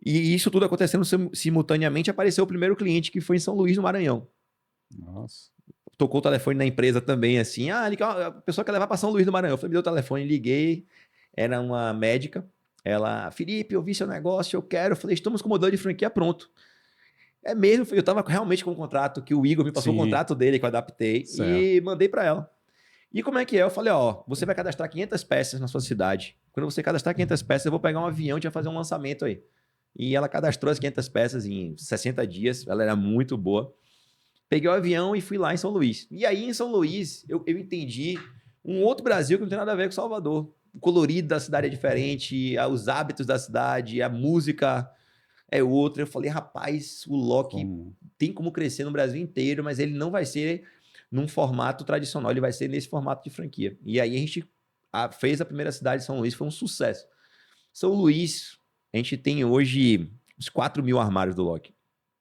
E isso tudo acontecendo simultaneamente, apareceu o primeiro cliente, que foi em São Luís, no Maranhão. Nossa. Tocou o telefone na empresa também, assim, a pessoa quer levar para São Luís do Maranhão. Eu falei, me deu o telefone, liguei, era uma médica, ela, Felipe, eu vi seu negócio, eu quero. Eu falei, estamos com o modelo de franquia pronto. É mesmo, eu estava realmente com um contrato, que o Igor me passou o contrato dele, que eu adaptei, e mandei para ela. E como é que é? Eu falei, você vai cadastrar 500 peças na sua cidade, Quando você cadastrar 500 peças, eu vou pegar um avião e te fazer um lançamento aí. E ela cadastrou as 500 peças em 60 dias, ela era muito boa. Peguei o avião e fui lá em São Luís. E aí, em São Luís, eu entendi um outro Brasil que não tem nada a ver com Salvador. O colorido da cidade é diferente, os hábitos da cidade, a música é outra. Eu falei, rapaz, o Loki tem como crescer no Brasil inteiro, mas ele não vai ser num formato tradicional, ele vai ser nesse formato de franquia. E aí a gente fez a primeira cidade de São Luís, foi um sucesso. São Luís, a gente tem hoje uns 4 mil armários do Loki.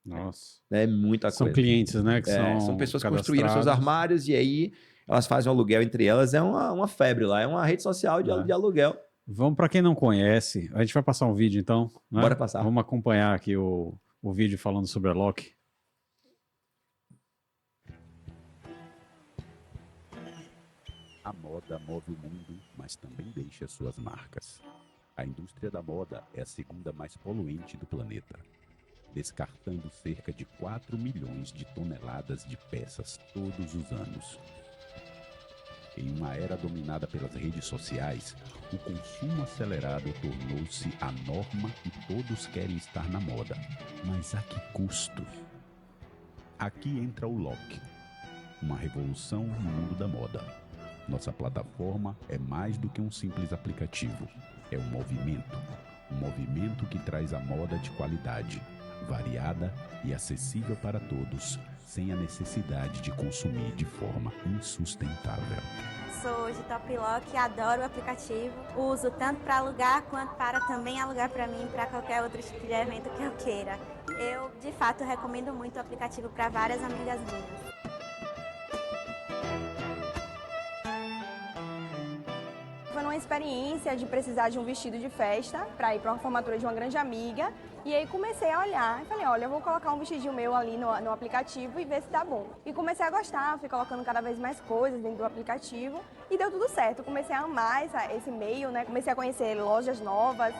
Nossa. É muita São coisa. clientes, né? Que São pessoas construindo seus cadastrados. armários e aí elas fazem um aluguel entre elas. É uma febre lá, é uma rede social de aluguel. Vamos, para quem não conhece, a gente vai passar um vídeo então, né? Bora passar. Vamos acompanhar aqui o vídeo falando sobre a Loki. A moda move o mundo, mas também deixa suas marcas. A indústria da moda é a segunda mais poluente do planeta, descartando cerca de 4 milhões de toneladas de peças todos os anos. Em uma era dominada pelas redes sociais, o consumo acelerado tornou-se a norma e todos querem estar na moda. Mas a que custo? Aqui entra o Loki, uma revolução no mundo da moda. Nossa plataforma é mais do que um simples aplicativo. É um movimento que traz a moda de qualidade, variada e acessível para todos, sem a necessidade de consumir de forma insustentável. Sou de Top Lock, adoro o aplicativo, uso tanto para alugar quanto para também alugar para mim, para qualquer outro tipo de evento que eu queira. Eu, de fato, recomendo muito o aplicativo para várias amigas minhas. Foi uma experiência de precisar de um vestido de festa para ir para uma formatura de uma grande amiga. E aí comecei a olhar e falei, olha, eu vou colocar um vestidinho meu ali no aplicativo e ver se dá bom. E comecei a gostar, fui colocando cada vez mais coisas dentro do aplicativo e deu tudo certo. Comecei a amar esse meio, né? Comecei a conhecer lojas novas.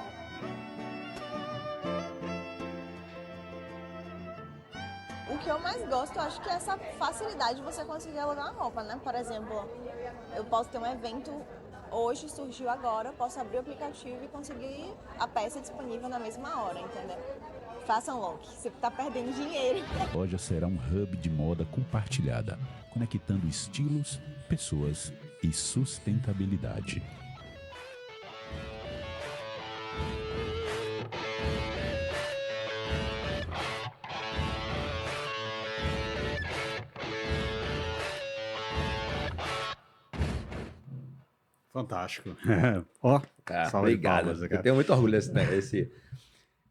O que eu mais gosto, eu acho que é essa facilidade de você conseguir alugar uma roupa, né? Por exemplo, eu posso ter um evento hoje, surgiu agora, eu posso abrir o aplicativo e conseguir a peça disponível na mesma hora, entendeu? Façam Loki, você está perdendo dinheiro. A loja será um hub de moda compartilhada, conectando estilos, pessoas e sustentabilidade. Fantástico. Ó, Obrigado. Eu tenho muito orgulho desse.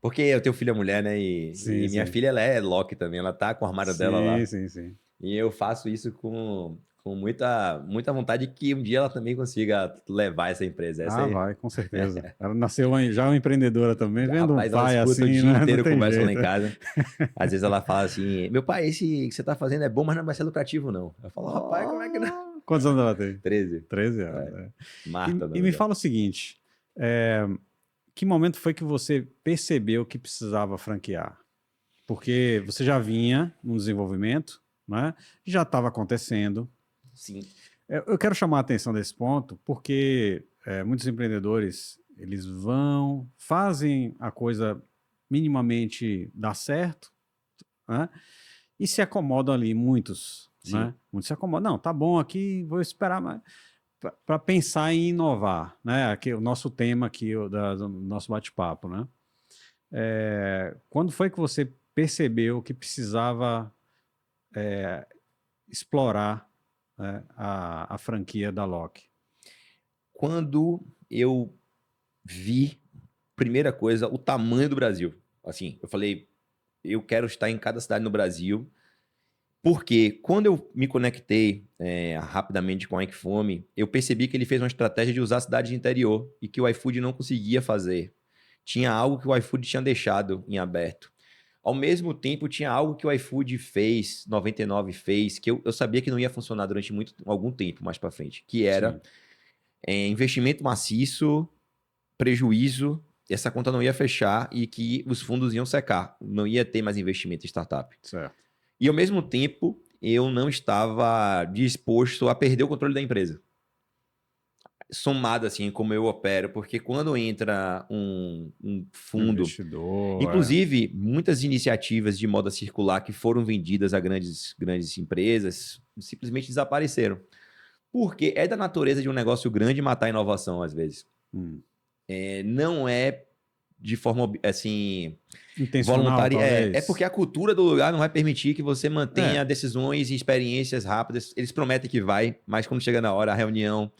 Porque eu tenho filha mulher, né? E minha filha, ela é Loki também. Ela tá com o armário dela lá. Sim. E eu faço isso com muita vontade que um dia ela também consiga levar essa empresa. Vai, com certeza. Ela nasceu já uma empreendedora também, vendo Rapaz, um pai ela escuta assim, o dia né? inteiro Não tem conversa lá em jeito. casa. Às vezes ela fala assim, meu pai, esse que você tá fazendo é bom, mas não vai ser lucrativo, não. Eu falo, rapaz, como é que não? Quantos anos ela tem? 13. 13 anos. É. Marta. E me fala o seguinte, que momento foi que você percebeu que precisava franquear? Porque você já vinha no desenvolvimento, né? Já estava acontecendo. Sim. Eu quero chamar a atenção desse ponto, porque muitos empreendedores, eles fazem a coisa minimamente dar certo, né? E se acomodam ali, muitos, né? Muitos se acomodam. Não, tá bom aqui, vou esperar para pensar em inovar, né? Aqui, o nosso tema aqui, do nosso bate-papo, né? Quando foi que você percebeu que precisava explorar a franquia da Loki? Quando eu vi, primeira coisa, o tamanho do Brasil. Assim, eu falei, eu quero estar em cada cidade no Brasil, porque quando eu me conectei rapidamente com a iFome, eu percebi que ele fez uma estratégia de usar a cidade de interior e que o iFood não conseguia fazer. Tinha algo que o iFood tinha deixado em aberto. Ao mesmo tempo, tinha algo que o iFood fez, 99 fez, que eu sabia que não ia funcionar durante algum tempo mais para frente, que era investimento maciço, prejuízo, essa conta não ia fechar e que os fundos iam secar, não ia ter mais investimento em startup. Certo. E ao mesmo tempo, eu não estava disposto a perder o controle da empresa. somado assim como eu opero, porque quando entra um fundo, Investidor, inclusive muitas iniciativas de moda circular que foram vendidas a grandes empresas simplesmente desapareceram. Porque é da natureza de um negócio grande matar a inovação às vezes. Não é de forma assim intencional, voluntária. talvez. É porque a cultura do lugar não vai permitir que você mantenha decisões e experiências rápidas. Eles prometem que vai, mas quando chega na hora, a reunião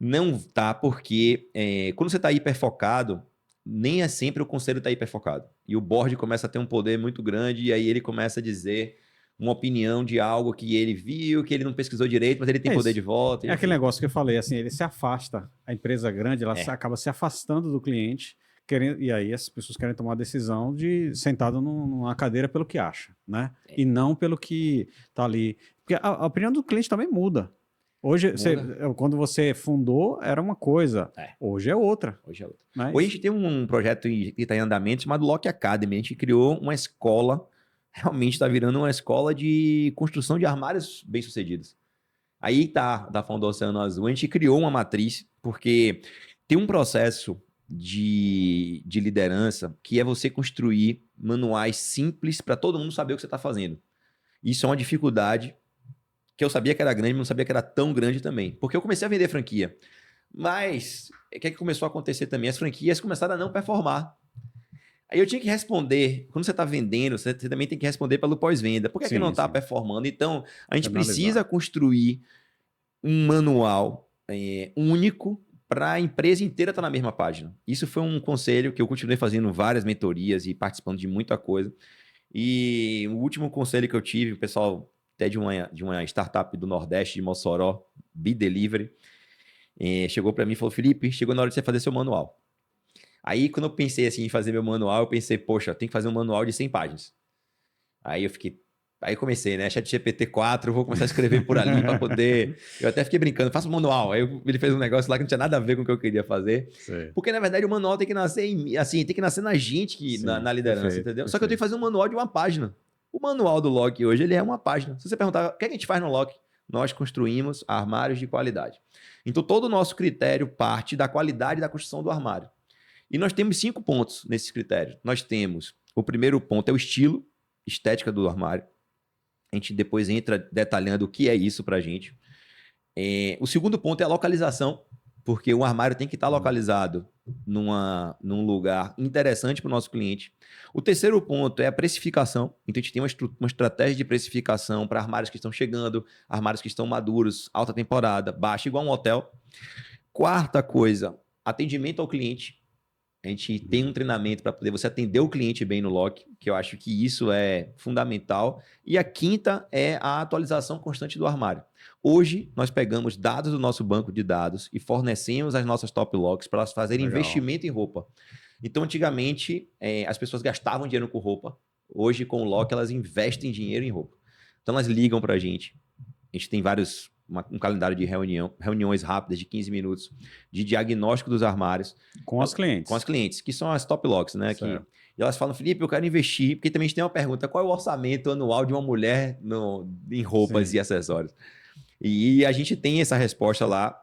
não tá, porque quando você está hiperfocado, nem é sempre o conselho está hiperfocado. E o board começa a ter um poder muito grande, e aí ele começa a dizer uma opinião de algo que ele viu, que ele não pesquisou direito, mas ele tem poder isso. de volta. É aquele negócio que eu falei, assim, ele se afasta, a empresa grande, ela É. acaba se afastando do cliente, e aí as pessoas querem tomar a decisão de sentado numa cadeira pelo que acha, né? E não pelo que tá ali. Porque a opinião do cliente também muda. Hoje, quando você fundou, era uma coisa. Hoje é outra. Hoje é outra. Mas... Hoje a gente tem um projeto que está em andamento chamado Lock Academy. A gente criou uma escola, realmente está virando uma escola de construção de armários bem-sucedidos. Aí tá, da Fundo Oceano Azul, a gente criou uma matriz, porque tem um processo de liderança que é você construir manuais simples para todo mundo saber o que você está fazendo. Isso é uma dificuldade que eu sabia que era grande, mas não sabia que era tão grande também. Porque eu comecei a vender franquia. Mas o que começou a acontecer também? As franquias começaram a não performar. Aí eu tinha que responder, quando você está vendendo, você também tem que responder pelo pós-venda. Por que não está performando? Então, a gente precisa construir um manual único para a empresa inteira estar na mesma página. Isso foi um conselho que eu continuei fazendo várias mentorias e participando de muita coisa. E o último conselho que eu tive, o pessoal até de uma startup do Nordeste, de Mossoró, B-Delivery, chegou para mim e falou, Felipe, chegou na hora de você fazer seu manual. Aí, quando eu pensei assim, em fazer meu manual, eu pensei, poxa, tem que fazer um manual de 100 páginas. Aí eu comecei, né? ChatGPT 4, eu vou começar a escrever por ali para poder... Eu até fiquei brincando, faça um manual. Aí ele fez um negócio lá que não tinha nada a ver com o que eu queria fazer. Sei. Porque, na verdade, o manual tem que nascer tem que nascer na gente, na liderança, perfeito, entendeu? Só que eu tenho que fazer um manual de uma página. O manual do Lock hoje, ele é uma página. Se você perguntar, o que a gente faz no Lock? Nós construímos armários de qualidade. Então, todo o nosso critério parte da qualidade da construção do armário. E nós temos 5 pontos nesses critérios. Nós temos, o primeiro ponto é o estilo, estética do armário. A gente depois entra detalhando o que é isso pra gente. O segundo ponto é a localização, porque o armário tem que estar localizado num lugar interessante para o nosso cliente. O terceiro ponto é a precificação. Então, a gente tem uma estratégia de precificação para armários que estão chegando, armários que estão maduros, alta temporada, baixa, igual um hotel. Quarta coisa, atendimento ao cliente. A gente tem um treinamento para poder você atender o cliente bem no Lock, que eu acho que isso é fundamental. E a quinta é a atualização constante do armário. Hoje, nós pegamos dados do nosso banco de dados e fornecemos as nossas top locks para elas fazerem investimento em roupa. Então, antigamente, as pessoas gastavam dinheiro com roupa. Hoje, com o Lock, elas investem dinheiro em roupa. Então, elas ligam para a gente. A gente tem um calendário de reuniões rápidas de 15 minutos, de diagnóstico dos armários. Com as clientes. Com as clientes, que são as top locks, né? E elas falam, Felipe, eu quero investir, porque também a gente tem uma pergunta, qual é o orçamento anual de uma mulher em roupas e acessórios? E a gente tem essa resposta lá,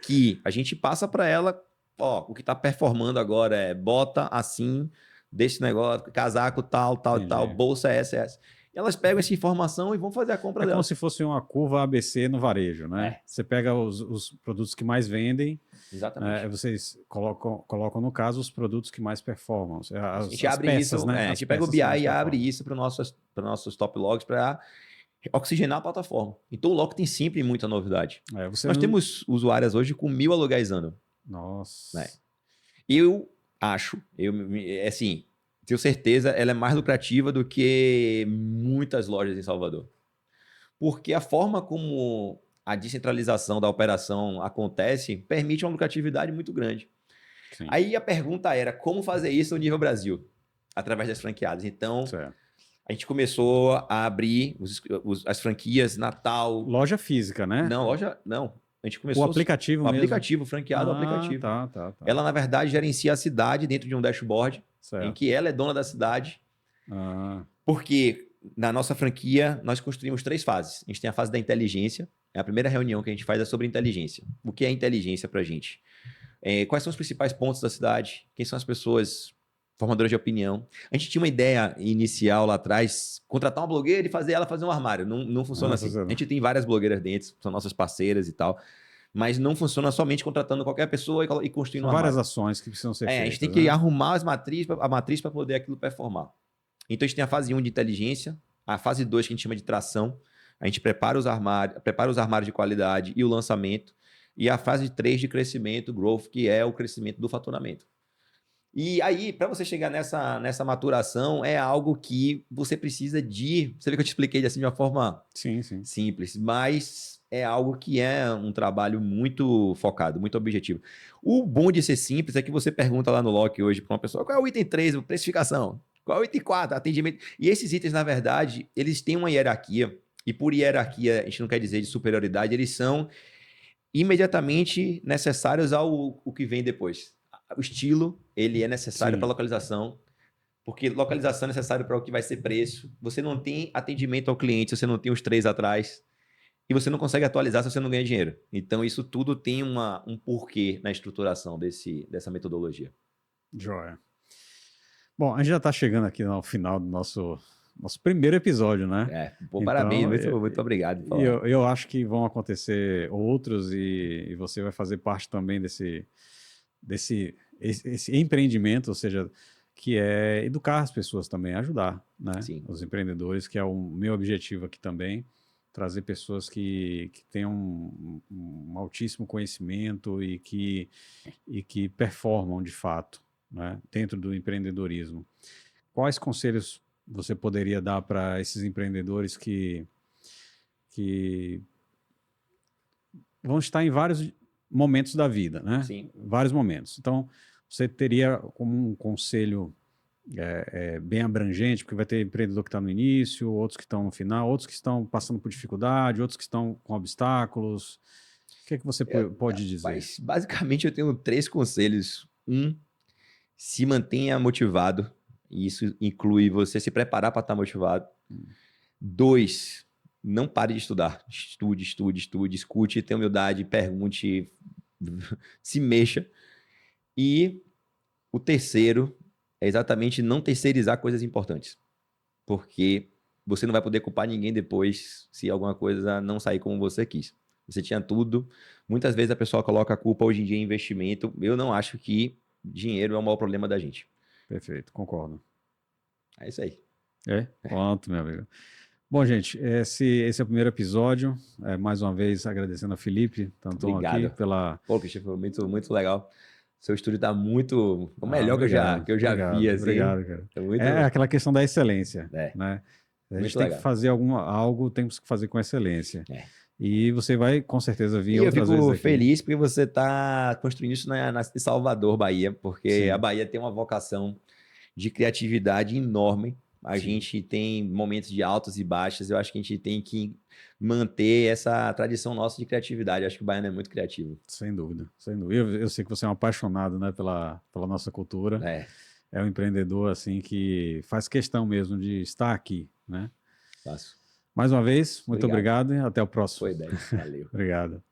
que a gente passa para ela, o que está performando agora é bota assim, desse negócio, casaco tal, bolsa essa. E elas pegam essa informação e vão fazer a compra dela. É como se fosse uma curva ABC no varejo, né? Você pega os produtos que mais vendem. Exatamente. Vocês colocam, no caso, os produtos que mais performam. A gente abre peças, isso, né? A gente pega o BI e abre isso para nossos top logs para oxigenar a plataforma. Então o Lock tem sempre muita novidade. Nós temos usuárias hoje com 1.000 aluguéis ano. Nossa. Eu acho, assim, tenho certeza, ela é mais lucrativa do que muitas lojas em Salvador. Porque a forma como a descentralização da operação acontece permite uma lucratividade muito grande. Sim. Aí a pergunta era como fazer isso no nível Brasil, através das franqueadas. Então, a gente começou a abrir as franquias Natal. Loja física, né? Não. A gente começou o aplicativo mesmo? O aplicativo, franqueado ao aplicativo. Tá. Ela, na verdade, gerencia a cidade dentro de um dashboard, em que ela é dona da cidade. Porque na nossa franquia, nós construímos 3 fases. A gente tem a fase da inteligência, a primeira reunião que a gente faz é sobre inteligência. O que é inteligência pra gente? Quais são os principais pontos da cidade? Quem são as pessoas formadoras de opinião? A gente tinha uma ideia inicial lá atrás, contratar uma blogueira e fazer ela fazer um armário. Não funciona assim. A gente tem várias blogueiras dentro, são nossas parceiras e tal, mas não funciona somente contratando qualquer pessoa e construindo um armário. Várias ações que precisam ser feitas. A gente tem que arrumar a matriz para poder aquilo performar. Então a gente tem a fase 1 de inteligência, a fase 2 que a gente chama de tração, a gente prepara os armários de qualidade e o lançamento, e a fase 3 de crescimento, growth, que é o crescimento do faturamento. E aí, para você chegar nessa maturação, é algo que você precisa de... Você vê que eu te expliquei assim de uma forma simples, mas é algo que é um trabalho muito focado, muito objetivo. O bom de ser simples é que você pergunta lá no Loki hoje para uma pessoa, qual é o item 3, precificação? Qual é o item 4, atendimento? E esses itens, na verdade, eles têm uma hierarquia, e por hierarquia, a gente não quer dizer de superioridade, eles são imediatamente necessários ao que vem depois. O estilo, ele é necessário para localização, porque localização é necessário para o que vai ser preço. Você não tem atendimento ao cliente se você não tem os 3 atrás, e você não consegue atualizar se você não ganha dinheiro. Então, isso tudo tem um porquê na estruturação dessa metodologia. Joia. Bom, a gente já está chegando aqui ao final do nosso primeiro episódio, né? Então, parabéns, muito obrigado. Eu acho que vão acontecer outros e você vai fazer parte também desse empreendimento, ou seja, que é educar as pessoas também, ajudar, né? Sim. Os empreendedores, que é o meu objetivo aqui também, trazer pessoas que tenham um altíssimo conhecimento e que performam de fato, né, dentro do empreendedorismo. Quais conselhos você poderia dar para esses empreendedores que vão estar em vários momentos da vida, né? Sim. Vários momentos. Então, você teria como um conselho bem abrangente, porque vai ter empreendedor que está no início, outros que estão no final, outros que estão passando por dificuldade, outros que estão com obstáculos. O que é que você pode dizer? Basicamente, eu tenho 3 conselhos. Se mantenha motivado. E isso inclui você se preparar para estar motivado. 2, não pare de estudar. Estude, escute, tenha humildade, pergunte, se mexa. E o 3º é exatamente não terceirizar coisas importantes. Porque você não vai poder culpar ninguém depois se alguma coisa não sair como você quis. Você tinha tudo. Muitas vezes a pessoa coloca a culpa hoje em dia em investimento. Eu não acho que dinheiro é o maior problema da gente. Perfeito, concordo. É isso aí. Pronto, meu amigo. Bom, gente, esse é o primeiro episódio. Mais uma vez, agradecendo a Felipe Tanton aqui pela... Pô, Cristian, foi muito, muito legal. Seu estúdio está muito... O melhor que eu já vi. Assim. Obrigado, cara. É aquela questão da excelência, né? A gente tem que fazer algo, temos que fazer com excelência. E você vai, com certeza, vir outras vezes aqui. Eu fico feliz porque você está construindo isso em Salvador, Bahia, porque a Bahia tem uma vocação de criatividade enorme. A gente tem momentos de altos e baixos. Eu acho que a gente tem que manter essa tradição nossa de criatividade. Eu acho que o baiano é muito criativo. Sem dúvida, sem dúvida. Eu sei que você é um apaixonado, né, pela nossa cultura. É um empreendedor assim que faz questão mesmo de estar aqui, né? Faço. Mais uma vez, muito obrigado e até o próximo. Foi bem, valeu. Obrigado.